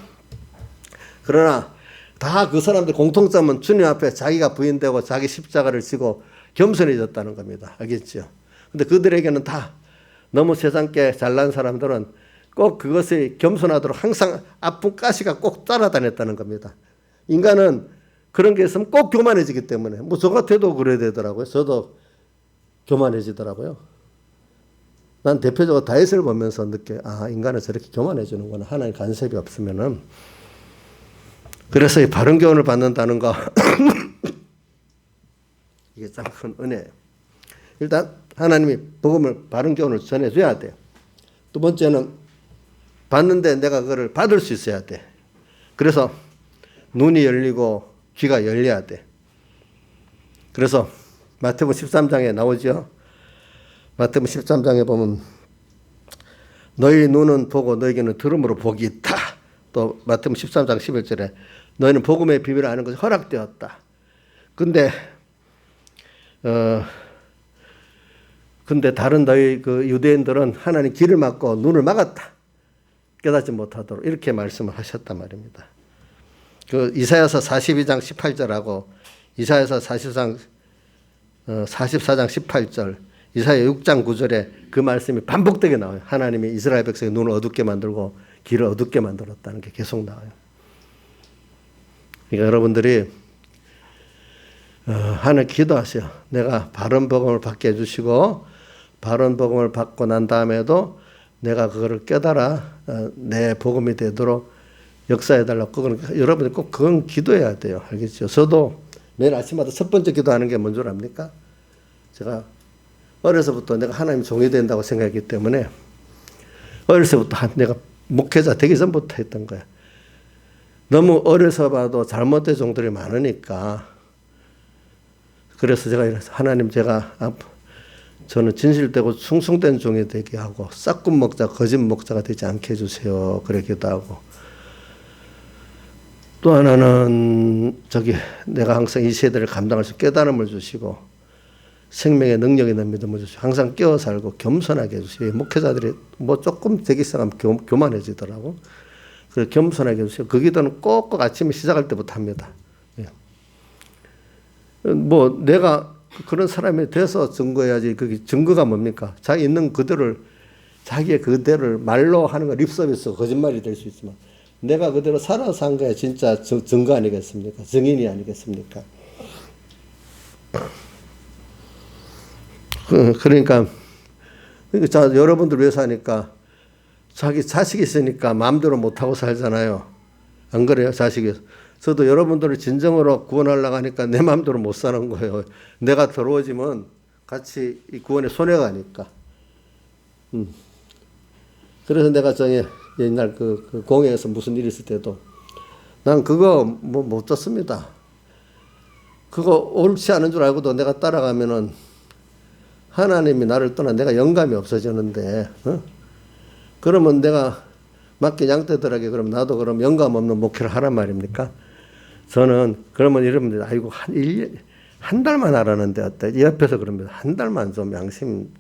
그러나 다 그 사람들 공통점은 주님 앞에 자기가 부인되고 자기 십자가를 지고 겸손해졌다는 겁니다. 알겠죠? 근데 그들에게는 다 너무 세상께 잘난 사람들은 꼭 그것이 겸손하도록 항상 아픈 가시가 꼭 따라다녔다는 겁니다. 인간은 그런 게 있으면 꼭 교만해지기 때문에 뭐 저 같아도 그래야 되더라고요. 저도 교만해지더라고요. 난 대표적으로 다윗을 보면서 느껴 인간은 저렇게 교만해지는구나. 하나님 간섭이 없으면은. 그래서 이 바른 교훈을 받는다는 거 이게 참 큰 은혜예요. 일단 하나님이 복음을 바른 교훈을 전해줘야 돼요. 두 번째는 받는데 내가 그걸 받을 수 있어야 돼. 그래서 눈이 열리고 귀가 열려야 돼. 그래서 마태복음 13장에 나오죠. 마태복음 13장에 보면 너희 눈은 보고 너에게는 들음으로 복이 있다. 또 마태복음 13장 11절에 너희는 복음의 비밀을 아는 것이 허락되었다. 근데 다른 너희 그 유대인들은 하나님 길을 막고 눈을 막았다. 깨닫지 못하도록 이렇게 말씀을 하셨단 말입니다. 그 이사야서 42장 18절하고 이사야서 44장 18절, 이사야 6장 9절에 그 말씀이 반복되게 나와요. 하나님이 이스라엘 백성의 눈을 어둡게 만들고 길을 어둡게 만들었다는 게 계속 나와요. 그러니까 여러분들이 하늘 기도하세요. 내가 바른 복음을 받게 해주시고 바른 복음을 받고 난 다음에도 내가 그거를 깨달아 내 복음이 되도록 역사해달라고. 여러분들 꼭 그건 기도해야 돼요. 알겠죠? 저도 매일 아침마다 첫 번째 기도하는 게 뭔 줄 압니까? 제가 어려서부터 내가 하나님 종이 된다고 생각했기 때문에 어려서부터 내가 목회자 되기 전부터 했던 거야. 너무 어려서 봐도 잘못된 종들이 많으니까. 그래서 제가 이래서 하나님 저는 진실되고 충성된 종이 되게 하고 싹군 목자, 거짓 목자가 되지 않게 해주세요. 그러기도 하고. 또 하나는 내가 항상 이 세대를 감당할 수 깨달음을 주시고 생명의 능력이 있는 믿음을 주시고 항상 깨어 살고 겸손하게 해주시고 목회자들이 뭐 조금 되기 시작하면 교만해지더라고. 그래서 겸손하게 해주시고 그 기도는 꼭꼭 아침에 시작할 때부터 합니다. 뭐 내가 그런 사람이 돼서 증거해야지. 그게 증거가 뭡니까? 자기 있는 그대로를 자기의 그대로를 말로 하는 거 립서비스 거짓말이 될 수 있지만 내가 그대로 살아서 한 거야 진짜 증거 아니겠습니까? 증인이 아니겠습니까? 그러니까 여러분들 왜 사니까 자기 자식이 있으니까 마음대로 못하고 살잖아요. 안 그래요? 자식이. 저도 여러분들을 진정으로 구원하려고 하니까 내 마음대로 못 사는 거예요. 내가 더러워지면 같이 이 구원에 손해가 가니까. 그래서 내가 옛날 그 공회에서 무슨 일이 있을 때도 난 그거 못 줬습니다. 그거 옳지 않은 줄 알고도 내가 따라가면은 하나님이 나를 떠나 내가 영감이 없어지는데, 그러면 내가 맞게 양떼들에게 그럼 나도 그럼 영감 없는 목회를 하란 말입니까? 저는 그러면 이러면 아이고 한 달만 하라는데 어때? 옆에서 그러면 한 달만 좀 양심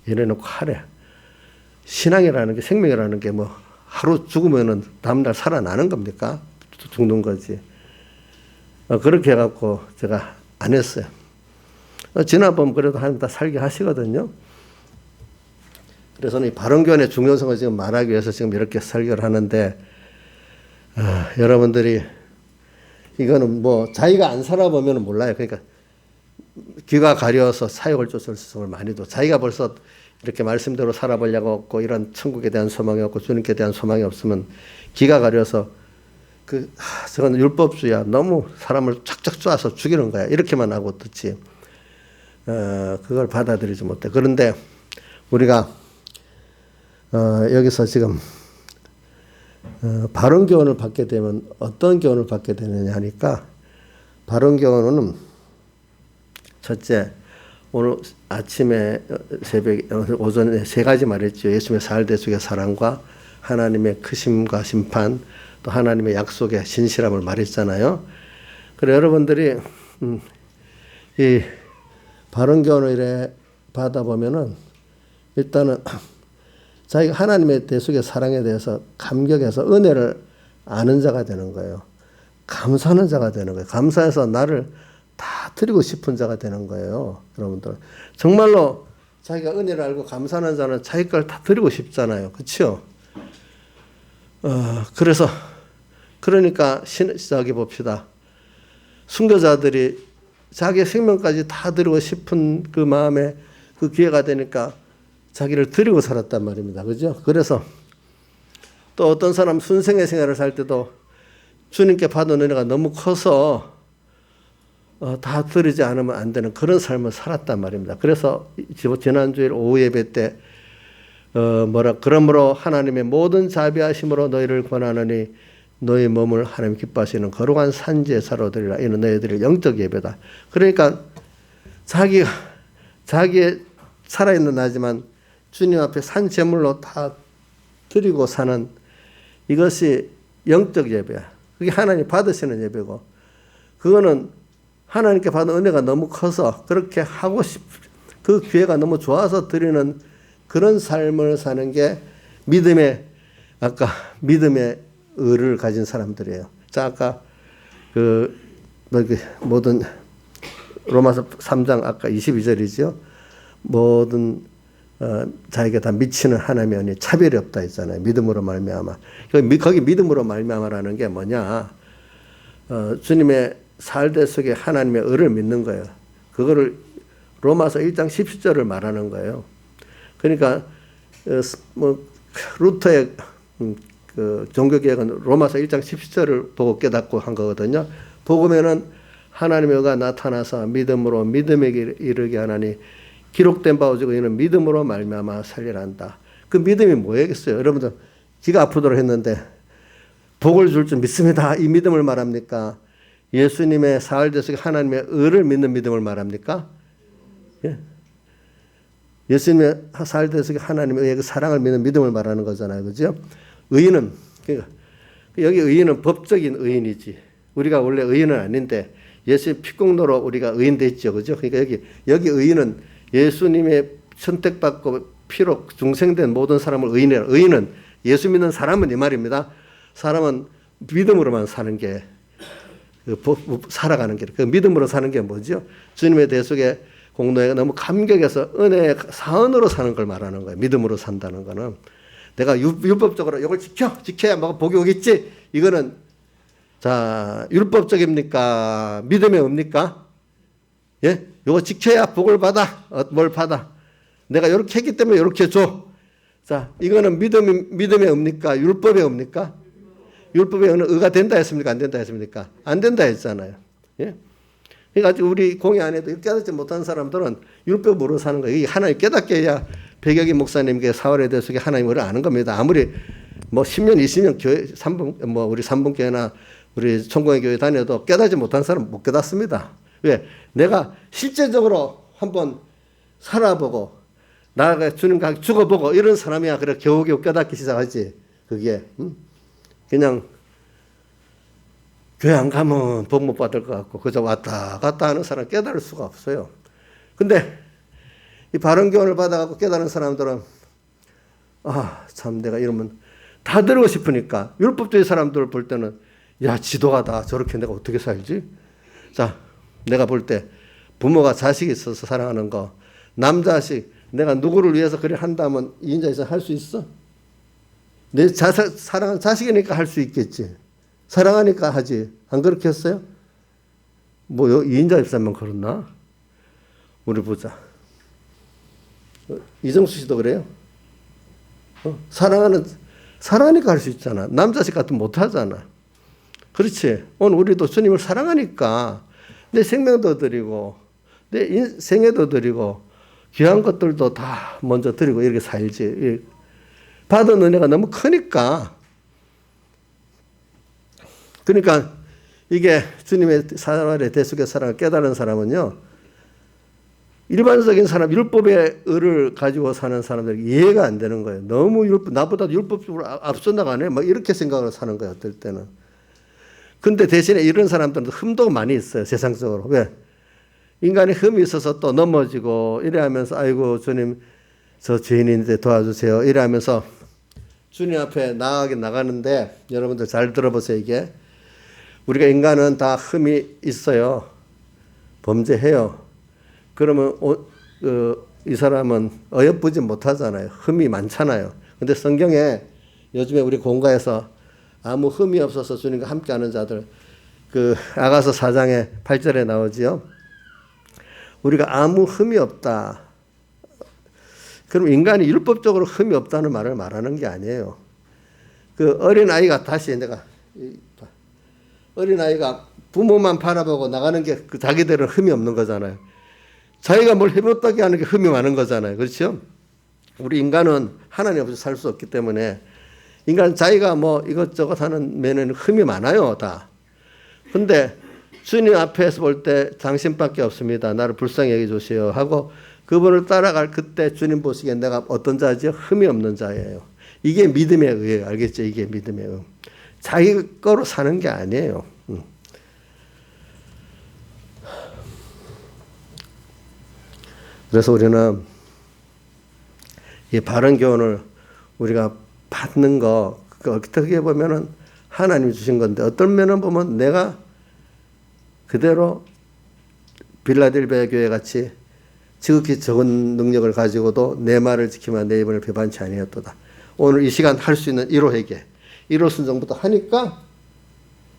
이래놓고 하래. 신앙이라는 게 생명이라는 게 뭐 하루 죽으면은 다음날 살아나는 겁니까? 죽는 거지. 그렇게 해갖고 제가 안 했어요. 지난번 그래도 하나님 다 살게 하시거든요. 그래서 이 바른교훈의 중요성을 지금 말하기 위해서 지금 이렇게 설교를 하는데, 여러분들이 이거는 뭐 자기가 안 살아보면 몰라요. 그러니까 귀가 가려워서 사역을 쫓을 수를 많이도 자기가 벌써 이렇게 말씀대로 살아보려고 없고 이런 천국에 대한 소망이 없고 주님께 대한 소망이 없으면 귀가 가려서 저건 율법주의야. 너무 사람을 착착 쏴서 죽이는 거야. 이렇게만 하고 듣지. 그걸 받아들이지 못해. 그런데 우리가 여기서 지금 바른 교훈을 받게 되면 어떤 교훈을 받게 되느냐 하니까, 바른 교훈은 첫째, 오늘 아침에 새벽 오전에 세 가지 말했죠. 예수님의 살대속의 사랑과 하나님의 크심과 심판, 또 하나님의 약속의 진실함을 말했잖아요. 그래 여러분들이 이 바른 교훈을 이래 받아보면은 일단은 자기가 하나님의 대속의 사랑에 대해서 감격해서 은혜를 아는 자가 되는 거예요. 감사하는 자가 되는 거예요. 감사해서 나를 다 드리고 싶은 자가 되는 거예요. 여러분들 정말로 자기가 은혜를 알고 감사하는 자는 자기 걸 다 드리고 싶잖아요. 그렇죠? 그래서 그러니까 저기 봅시다. 순교자들이 자기 생명까지 다 드리고 싶은 그 마음에 그 기회가 되니까 자기를 드리고 살았단 말입니다. 그죠? 그래서 또 어떤 사람 순생의 생활을 살 때도 주님께 받은 은혜가 너무 커서 다 드리지 않으면 안 되는 그런 삶을 살았단 말입니다. 그래서 지난주일 오후 예배 때 그러므로 하나님의 모든 자비하심으로 너희를 권하노니 너희 몸을 하나님 기뻐하시는 거룩한 산제사로 드리라. 이는 너희들의 영적 예배다. 그러니까 자기의 살아있는 나지만 주님 앞에 산 제물로 다 드리고 사는 이것이 영적 예배야. 그게 하나님 받으시는 예배고, 그거는 하나님께 받은 은혜가 너무 커서 그렇게 하고 그 기회가 너무 좋아서 드리는 그런 삶을 사는 게 믿음의 의를 가진 사람들이에요. 자, 아까 모든 로마서 3장 아까 22절이죠. 모든 자에게 다 미치는 하나님의 은혜 차별이 없다 했잖아요. 믿음으로 말미암아. 거기 믿음으로 말미암아라는 게 뭐냐? 주님의 살대 속에 하나님의 의를 믿는 거예요. 그거를 로마서 1장 17절을 말하는 거예요. 그러니까 루터의 그 종교개혁은 로마서 1장 17절을 보고 깨닫고 한 거거든요. 복음에는 하나님의 의가 나타나서 믿음으로 믿음에게 이르게 하나니 기록된 바 오직 이는 믿음으로 말미암아 살리란다. 그 믿음이 뭐겠어요? 여러분들 기가 아프도록 했는데 복을 줄 줄 믿습니다. 이 믿음을 말합니까? 예수님의 사흘 속에 하나님의 의를 믿는 믿음을 말합니까? 예. 예수님의 사흘 속에 하나님의 의의 그 사랑을 믿는 믿음을 말하는 거잖아요. 그죠? 의인은, 그러니까 여기 의인은 법적인 의인이지. 우리가 원래 의인은 아닌데 예수의 피공로로 우리가 의인 됐죠. 그죠? 그러니까 여기 의인은 예수님의 선택받고 피로 중생된 모든 사람을 의인이라. 의인은 예수 믿는 사람은 이 말입니다. 사람은 믿음으로만 사는 게 살아가는 길. 그 믿음으로 사는 게 뭐죠? 주님의 대속에 공로에 너무 감격해서 은혜의 사은으로 사는 걸 말하는 거예요. 믿음으로 산다는 거는. 내가 율법적으로 이걸 지켜야 뭐 복이 오겠지. 이거는 자 율법적입니까? 믿음의 옵니까? 예, 이거 지켜야 복을 받아. 뭘 받아? 내가 이렇게 했기 때문에 이렇게 줘. 자, 이거는 믿음의 옵니까? 율법의 옵니까? 율법의 의가 된다 했습니까? 안 된다 했습니까? 안 된다 했잖아요. 예? 그러니까 우리 공의 안에도 깨닫지 못한 사람들은 율법으로 사는 거예요. 이게 하나님 깨닫게 해야 백여기 목사님께 사월에 대해서 하나님을 아는 겁니다. 아무리 뭐 10년, 20년 교회 우리 삼분교회나 우리 천공의 교회 다녀도 깨닫지 못한 사람 못 깨닫습니다. 왜? 내가 실제적으로 한번 살아보고 나가 주님과 죽어보고 이런 사람이야 그래 겨우겨우 깨닫기 시작하지. 그게 그냥 교회 안 가면 복 못 받을 것 같고 그저 왔다 갔다 하는 사람 깨달을 수가 없어요. 근데 이 바른 교훈을 받아갖고 깨달은 사람들은 참 내가 이러면 다 들고 싶으니까 율법주의 사람들 볼 때는 야 지도가다 저렇게 내가 어떻게 살지? 자 내가 볼 때 부모가 자식이 있어서 사랑하는 거 남자식 내가 누구를 위해서 그래 한다면 이인자에서 할 수 있어? 내 사랑하는 자식이니까 할 수 있겠지. 사랑하니까 하지. 안 그렇게 했어요? 뭐 이인자 집사만 그렇나? 우리 보자. 이정수 씨도 그래요? 사랑하니까 할 수 있잖아. 남자식 같으면 못 하잖아. 그렇지. 오늘 우리도 주님을 사랑하니까 내 생명도 드리고 내 인생에도 드리고 귀한 것들도 다 먼저 드리고 이렇게 살지. 받은 은혜가 너무 크니까. 그러니까 이게 주님의 사활의 대속의 사랑을 깨달은 사람은요. 일반적인 사람, 율법의 의를 가지고 사는 사람들이 이해가 안 되는 거예요. 너무 나보다 율법적으로 앞서 나가네. 막 이렇게 생각을 사는 거예요. 어떨 때는. 근데 대신에 이런 사람들은 흠도 많이 있어요. 세상적으로. 왜? 인간의 흠이 있어서 또 넘어지고 이래 하면서 아이고 주님 저 죄인인데 도와주세요. 이래 하면서 주님 앞에 나가는데 여러분들 잘 들어보세요. 이게 우리가 인간은 다 흠이 있어요. 범죄해요. 그러면 이 사람은 어여쁘지 못하잖아요. 흠이 많잖아요. 근데 성경에 요즘에 우리 공가에서 아무 흠이 없어서 주님과 함께하는 자들, 그 아가서 4장의 8절에 나오지요. 우리가 아무 흠이 없다. 그럼 인간이 율법적으로 흠이 없다는 말을 말하는 게 아니에요. 그 어린아이가 다시 내가 어린아이가 부모만 바라보고 나가는 게 그 자기들은 흠이 없는 거잖아요. 자기가 뭘 해봤다게 하는 게 흠이 많은 거잖아요. 그렇죠? 우리 인간은 하나님 없이 살 수 없기 때문에 인간 자기가 뭐 이것저것 하는 면에는 흠이 많아요. 다. 근데 주님 앞에서 볼 때 당신밖에 없습니다. 나를 불쌍히 여겨주세요 하고 그분을 따라갈 그때 주님 보시기에 내가 어떤 자지요? 흠이 없는 자예요. 이게 믿음의 의예요. 알겠죠? 이게 믿음의 의. 자기 거로 사는 게 아니에요. 그래서 우리는 이 바른 교훈을 우리가 받는 거, 어떻게 보면은 하나님이 주신 건데 어떤 면은 보면 내가 그대로 빌라델비아 교회 같이 지극히 적은 능력을 가지고도 내 말을 지키면 내 입을 배반치 아니었도다. 오늘 이 시간 할 수 있는 1호 회개, 1호 순종부터 하니까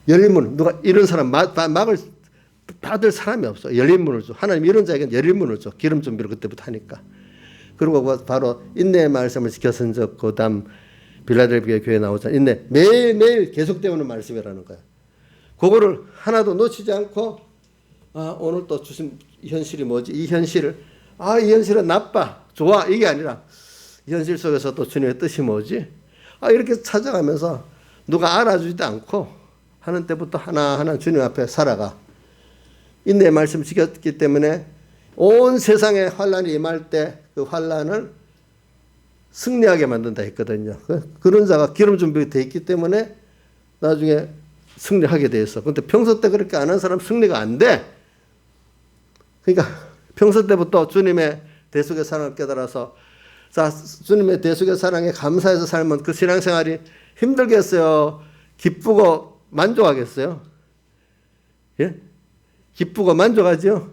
열린 문, 누가 이런 사람 막을 받을 사람이 없어. 열린 문을 줘. 하나님 이런 자에게는 열린 문을 줘. 기름 준비를 그때부터 하니까. 그리고 바로 인내의 말씀을 지켜선 적 그다음 빌라델비아 교회에 나오잖아. 인내 매일매일 계속되는 말씀이라는 거야. 그거를 하나도 놓치지 않고 오늘 또 주신 현실이 뭐지? 이 현실을 이 현실은 나빠, 좋아 이게 아니라 이 현실 속에서 또 주님의 뜻이 뭐지? 이렇게 찾아가면서 누가 알아주지도 않고 하는 때부터 하나하나 주님 앞에 살아가. 인내의 말씀을 지켰기 때문에 온 세상에 환란이 임할 때 그 환란을 승리하게 만든다 했거든요. 그런 자가 기름 준비되어 있기 때문에 나중에 승리하게 돼 있어. 근데 평소 때 그렇게 안 한 사람 승리가 안 돼. 그러니까 평소 때부터 주님의 대속의 사랑을 깨달아서 자, 주님의 대속의 사랑에 감사해서 살면 그 신앙생활이 힘들겠어요? 기쁘고 만족하겠어요? 예? 기쁘고 만족하죠?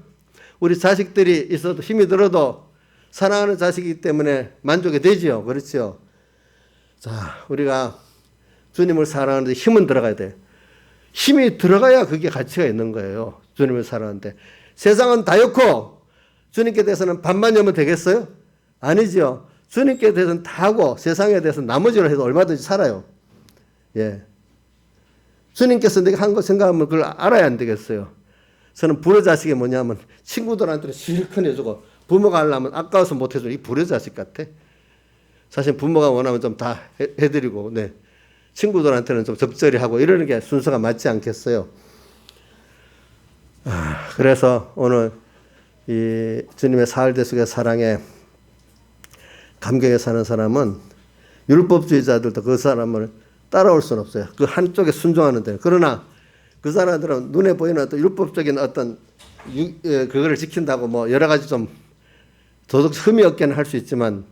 우리 자식들이 있어도 힘이 들어도 사랑하는 자식이기 때문에 만족이 되죠. 그렇죠? 자, 우리가 주님을 사랑하는데 힘은 들어가야 돼요. 힘이 들어가야 그게 가치가 있는 거예요. 주님을 사랑하는데. 세상은 다 좋고 주님께 대해서는 반만 여면 되겠어요? 아니죠. 주님께 대해서는 다 하고 세상에 대해서는 나머지를 해도 얼마든지 살아요. 예. 주님께서 내가 한 거 생각하면 그걸 알아야 안 되겠어요. 저는 불효자식이 뭐냐면 친구들한테는 실컷 해주고 부모가 하려면 아까워서 못 해주는 이 불효자식 같아. 사실 부모가 원하면 좀 다 해드리고 네. 친구들한테는 좀 적절히 하고 이러는 게 순서가 맞지 않겠어요. 그래서 오늘 이 주님의 사흘 대속의 사랑에 감격에 사는 사람은 율법주의자들도 그 사람을 따라올 수는 없어요. 그 한쪽에 순종하는 데. 그러나 그 사람들은 눈에 보이는 어떤 율법적인 어떤 그거를 지킨다고 뭐 여러 가지 좀 도덕 흠이 없게는 할 수 있지만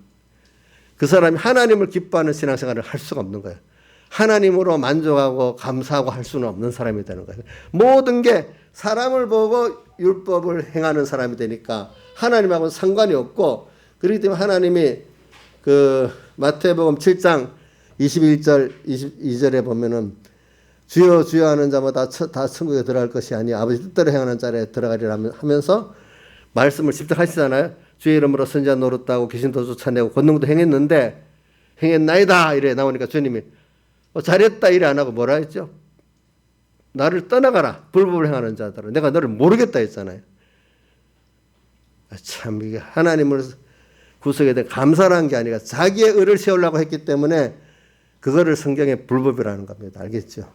그 사람이 하나님을 기뻐하는 신앙생활을 할 수가 없는 거예요. 하나님으로 만족하고 감사하고 할 수는 없는 사람이 되는 거예요. 모든 게 사람을 보고 율법을 행하는 사람이 되니까 하나님하고는 상관이 없고 그렇기 때문에 하나님이 그 마태복음 7장 21절 22절에 보면은 주여 주여 하는 자마다 다 천국에 들어갈 것이 아니 아버지 뜻대로 행하는 자리에 들어가리라 하면서 말씀을 집중하시잖아요. 주의 이름으로 선지자 노릇하고 귀신도 쫓아내고 권능도 행했는데 행했나이다 이래 나오니까 주님이 잘했다 이래 안 하고 뭐라 했죠? 나를 떠나가라 불법을 행하는 자들아 내가 너를 모르겠다 했잖아요. 참 이게 하나님을 구속에 대해 감사한 게 아니라 자기의 의를 세우려고 했기 때문에 그거를 성경에 불법이라는 겁니다. 알겠죠?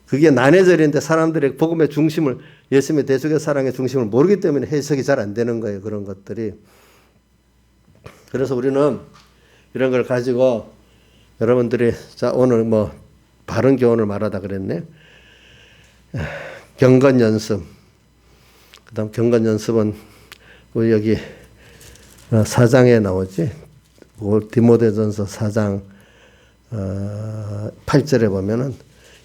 그게 난해절인데 사람들이 복음의 중심을 예수님의 대속의 사랑의 중심을 모르기 때문에 해석이 잘 안 되는 거예요. 그런 것들이. 그래서 우리는 이런 걸 가지고 여러분들이 자 오늘 뭐 바른 교훈을 말하다 그랬네. 경건 연습. 그다음 경건 연습은 우리 여기 4장에 나오지. 디모데전서 4장 8절에 보면은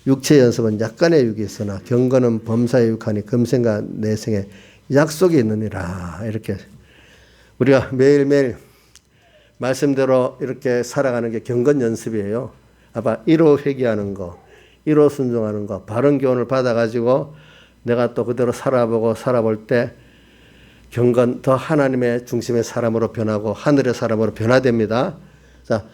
육체 연습은 약간의 육이 있으나 경건은 범사에 육하니 금생과 내생에 약속이 있느니라. 이렇게 우리가 매일매일 말씀대로 이렇게 살아가는 게 경건 연습이에요. 아마 1호 회개하는 거, 1호 순종하는 거, 바른 교훈을 받아가지고 내가 또 그대로 살아볼 때 경건 더 하나님의 중심의 사람으로 변하고 하늘의 사람으로 변화됩니다. 자,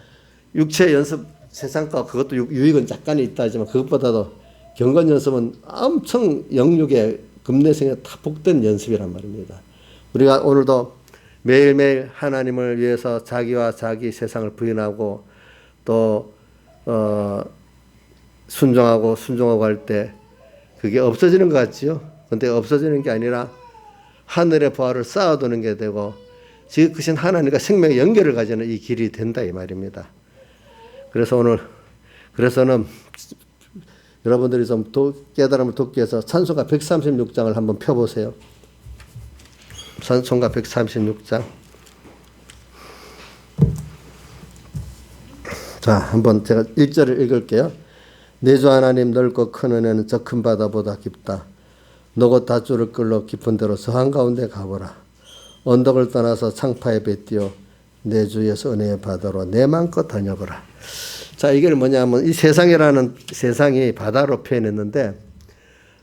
육체 연습 세상 거 그것도 유익은 약간 있다 하지만 그것보다도 경건 연습은 엄청 영육에 금내생에 다 복된 연습이란 말입니다. 우리가 오늘도 매일매일 하나님을 위해서 자기와 자기 세상을 부인하고 또 순종하고 할 때 그게 없어지는 것 같지요. 근데 없어지는 게 아니라 하늘의 보화를 쌓아두는 게 되고 지극 크신 하나님과 생명의 연결을 가지는 이 길이 된다 이 말입니다. 그래서는 여러분들이 좀 깨달음을 돕기 위해서 찬송가 136장을 한번 펴보세요. 찬송가 136장. 자, 한번 제가 1절을 읽을게요. 내 주 하나님 넓고 큰 은혜는 저 큰 바다보다 깊다. 너곧 닷줄을 끌러 깊은 데로 저 한가운데 가보라. 언덕을 떠나서 창파에 뱉디어 내 주에서 은혜의 바다로 내 맘껏 다녀보라. 자, 이게 뭐냐면 이 세상이라는 세상이 바다로 표현했는데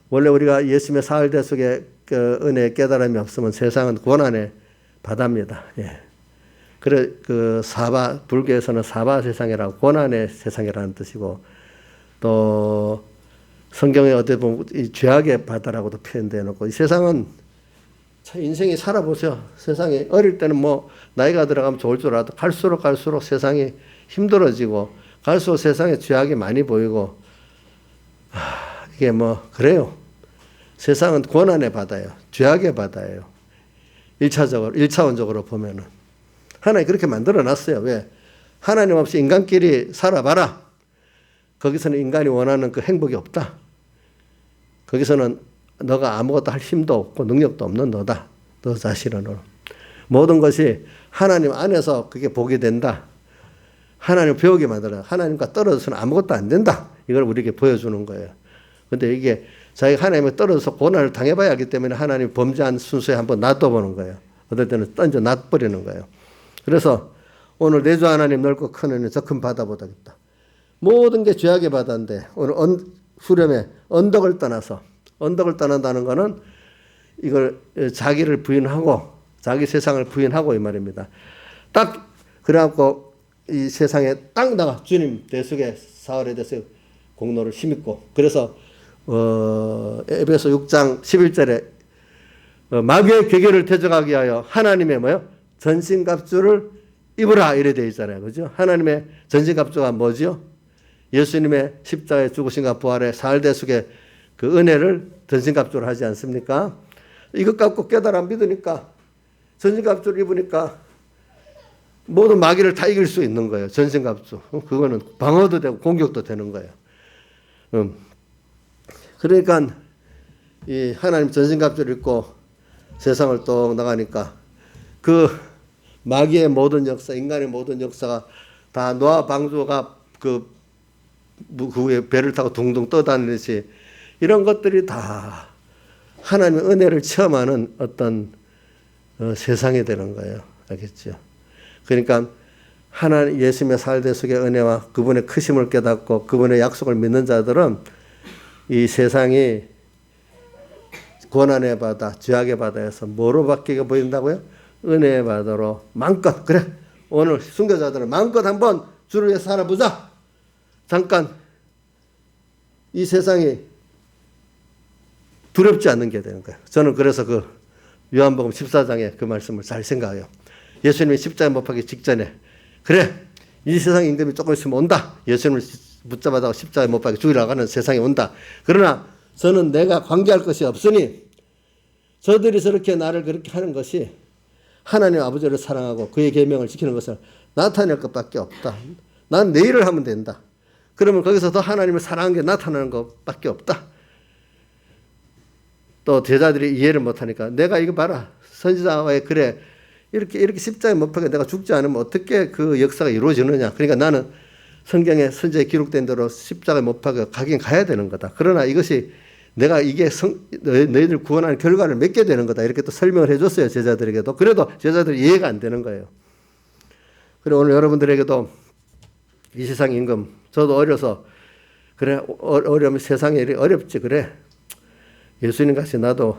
원래 우리가 예수님의 사흘대 속에 그 은혜의 깨달음이 없으면 세상은 고난의 바다입니다. 예. 그래 그 불교에서는 사바 세상이라고 고난의 세상이라는 뜻이고 또 성경에 어디 보면 이 죄악의 바다라고도 표현되어 놓고 이 세상은 참 인생이 살아보세요. 세상이 어릴 때는 뭐 나이가 들어가면 좋을 줄 알아도 갈수록 세상이 힘들어지고 갈수록 세상에 죄악이 많이 보이고 이게 뭐 그래요. 세상은 고난의 바다예요. 죄악의 바다예요. 1차원적으로 보면은 하나님 그렇게 만들어 놨어요. 왜? 하나님 없이 인간끼리 살아봐라. 거기서는 인간이 원하는 그 행복이 없다. 거기서는 너가 아무것도 할 힘도 없고 능력도 없는 너다. 너 자신은. 모든 것이 하나님 안에서 그게 복이 된다. 하나님 배우게 만들어. 하나님과 떨어져서는 아무것도 안 된다. 이걸 우리에게 보여주는 거예요. 근데 이게 자기가 하나님에 떨어져서 고난을 당해봐야 하기 때문에 하나님 범죄한 순서에 한번 놔둬보는 거예요. 어떨 때는 던져 놔버리는 거예요. 그래서 오늘 내 주 하나님 넓고 큰 은혜 저 큰 바다보다 깊다. 모든 게 죄악의 바다인데 오늘 후렴에 언덕을 떠난다는 것은 이걸 자기를 부인하고 자기 세상을 부인하고 이 말입니다. 딱 그래갖고 이 세상에 딱 나가 주님 대속의 사흘에 대해서 공로를 힘입고 그래서 에베소 6장 11절에 마귀의 괴계를 퇴적하기 위하여 하나님의 뭐요? 전신갑주를 입으라 이래 되어 있잖아요. 그죠? 하나님의 전신갑주가 뭐죠? 예수님의 십자가에 죽으신가 부활의 사흘대속의 그 은혜를 전신갑주를 하지 않습니까? 이것 갖고 깨달아 믿으니까 전신갑주를 입으니까 모든 마귀를 다 이길 수 있는 거예요. 전신갑주. 그거는 방어도 되고 공격도 되는 거예요. 그러니까 이 하나님 전신갑주를 입고 세상을 또 나가니까 그 마귀의 모든 역사, 인간의 모든 역사가 다 노아 방주가 그 위에 배를 타고 둥둥 떠다니듯이 이런 것들이 다 하나님의 은혜를 체험하는 어떤 세상이 되는 거예요. 알겠죠? 그러니까 하나님 예수님의 사흘대속의 은혜와 그분의 크심을 깨닫고 그분의 약속을 믿는 자들은 이 세상이 고난의 바다, 죄악의 바다에서 뭐로 바뀌게 보인다고요? 은혜의 바다로 마음껏 그래 오늘 순교자들은 마음껏 한번 주를 위해 살아보자. 잠깐 이 세상이 두렵지 않는 게 되는 거예요. 저는 그래서 그 요한복음 14장에 그 말씀을 잘 생각해요. 예수님이 십자가에 못 박기 직전에 그래 이 세상 임금이 조금 있으면 온다. 예수님을 붙잡아다가 십자가에 못 박기 죽이려고 하는 세상이 온다. 그러나 저는 내가 관계할 것이 없으니 저들이 저렇게 나를 그렇게 하는 것이 하나님 아버지를 사랑하고 그의 계명을 지키는 것을 나타낼 것밖에 없다. 난 내 일을 하면 된다. 그러면 거기서 더 하나님을 사랑하는 게 나타나는 것밖에 없다. 또 제자들이 이해를 못하니까 내가 이거 봐라. 선지자와의 그래 이렇게 십자가에 못 박혀 내가 죽지 않으면 어떻게 그 역사가 이루어지느냐. 그러니까 나는 성경에 선지자에 기록된 대로 십자가에 못 박혀 가긴 가야 되는 거다. 그러나 이것이 내가 이게 너희들 구원하는 결과를 맺게 되는 거다. 이렇게 또 설명을 해줬어요. 제자들에게도. 그래도 제자들이 이해가 안 되는 거예요. 그리고 오늘 여러분들에게도 이 세상 임금, 저도 어려서 그래 어려우면 세상에 이렇게 어렵지 그래. 예수님 같이 나도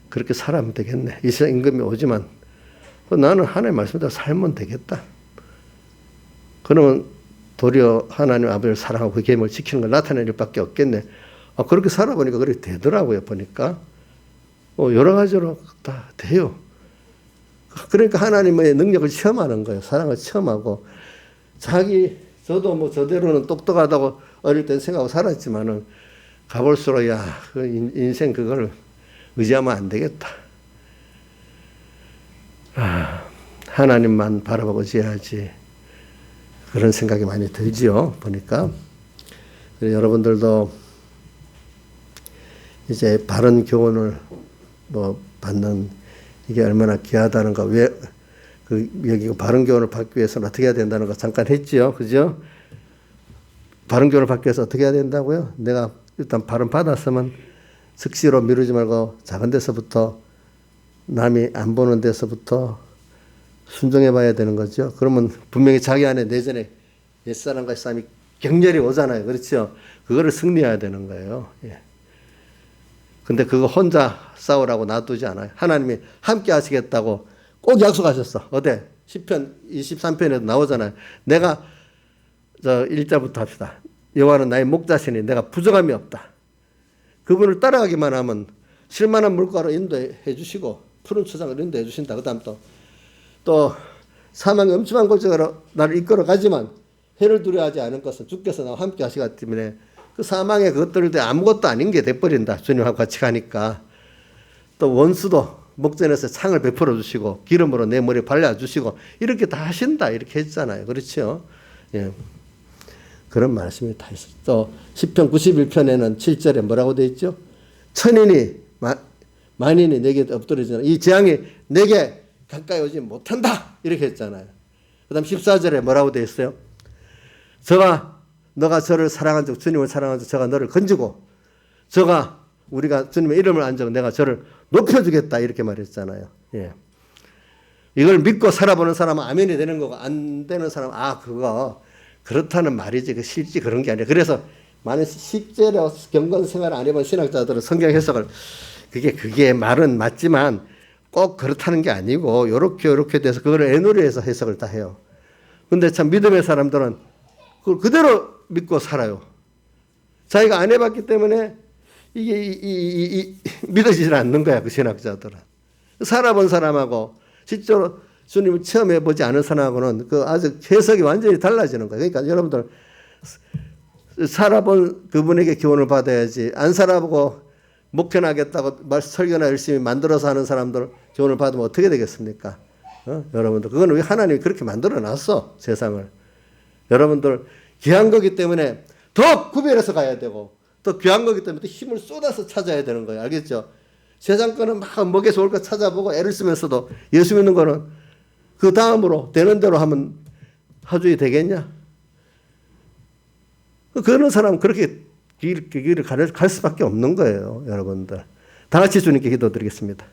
그렇게 살아면 되겠네. 이 세상 임금이 오지만 나는 하나님의 말씀대로 살면 되겠다. 그러면 도리어 하나님 아버지를 사랑하고 그 계명을 지키는 걸 나타낼 일밖에 없겠네. 그렇게 살아보니까 그렇게 되더라고요. 보니까 여러 가지로 다 돼요. 그러니까 하나님의 능력을 체험하는 거예요. 사랑을 체험하고 저도 뭐 저대로는 똑똑하다고 어릴 땐 생각하고 살았지만은 가볼수록 그 인생 그걸 의지하면 안 되겠다. 하나님만 바라보고 지어야지. 그런 생각이 많이 들지요. 보니까. 여러분들도 이제 바른 교훈을 받는 이게 얼마나 귀하다는 거, 여기 바른 교훈을 받기 위해서는 어떻게 해야 된다는 거 잠깐 했지요. 그죠? 바른 교훈을 받기 위해서 어떻게 해야 된다고요? 내가 일단 바른 받았으면 즉시로 미루지 말고 작은 데서부터 남이 안 보는 데서부터 순종해 봐야 되는 거죠. 그러면 분명히 자기 안에 내전에 옛사람과의 싸움이 격렬히 오잖아요. 그렇죠? 그거를 승리해야 되는 거예요. 예. 근데 그거 혼자 싸우라고 놔두지 않아요. 하나님이 함께 하시겠다고 꼭 약속하셨어. 어디? 시편 23편에도 나오잖아요. 내가 1절부터 합시다. 여호와는 나의 목자시니 내가 부족함이 없다. 그분을 따라가기만 하면 실만한 물가로 인도해 주시고 푸른 초장을 인도해 주신다. 그 다음 또 사망의 엄침한 골짜기로 나를 이끌어 가지만 해를 두려워하지 않은 것은 주께서 나와 함께 하시기 때문에 그 사망의 그것들도 아무것도 아닌 게 돼버린다. 주님하고 같이 가니까. 또 원수도 목전에서 창을 베풀어 주시고 기름으로 내 머리에 발라주시고 이렇게 다 하신다. 이렇게 했잖아요. 그렇죠? 예. 그런 말씀이 다 있어요. 또 시편 91편에는 7절에 뭐라고 되어 있죠? 천인이 만인이 내게 엎드려지나 이 재앙이 내게 가까이 오지 못한다. 이렇게 했잖아요. 그 다음 14절에 뭐라고 되어 있어요? 너가 저를 사랑한 적, 주님을 사랑한 적, 저가 너를 건지고, 우리가 주님의 이름을 안 적고 내가 저를 높여주겠다. 이렇게 말했잖아요. 예. 이걸 믿고 살아보는 사람은 아멘이 되는 거고, 안 되는 사람은, 그거, 그렇다는 말이지. 그 실제 그런 게 아니라. 그래서 많은 실제로 경건 생활을 안 해본 신학자들은 성경 해석을, 그게 말은 맞지만 꼭 그렇다는 게 아니고, 요렇게 돼서 그거를 애누리해서 해석을 다 해요. 근데 참 믿음의 사람들은 그걸 그대로 믿고 살아요. 자기가 안 해봤기 때문에 이게 믿어지질 않는 거야. 그 신학자들은. 살아본 사람하고 실제로 주님을 체험해보지 않은 사람하고는 그 아주 해석이 완전히 달라지는 거예요. 그러니까 여러분들 살아본 그분에게 교훈을 받아야지. 안 살아보고 목회하겠다고 설교나 열심히 만들어서 하는 사람들 교훈을 받으면 어떻게 되겠습니까? 여러분들 그건 왜 하나님이 그렇게 만들어놨어. 세상을. 여러분들 귀한 거기 때문에 더 구별해서 가야 되고 또 귀한 거기 때문에 또 힘을 쏟아서 찾아야 되는 거예요. 알겠죠? 세상 거는 막 먹여 좋을 거 찾아보고 애를 쓰면서도 예수 믿는 거는 그 다음으로 되는 대로 하면 하주이 되겠냐? 그런 사람은 그렇게 길을 갈 수밖에 없는 거예요. 여러분들. 다 같이 주님께 기도드리겠습니다.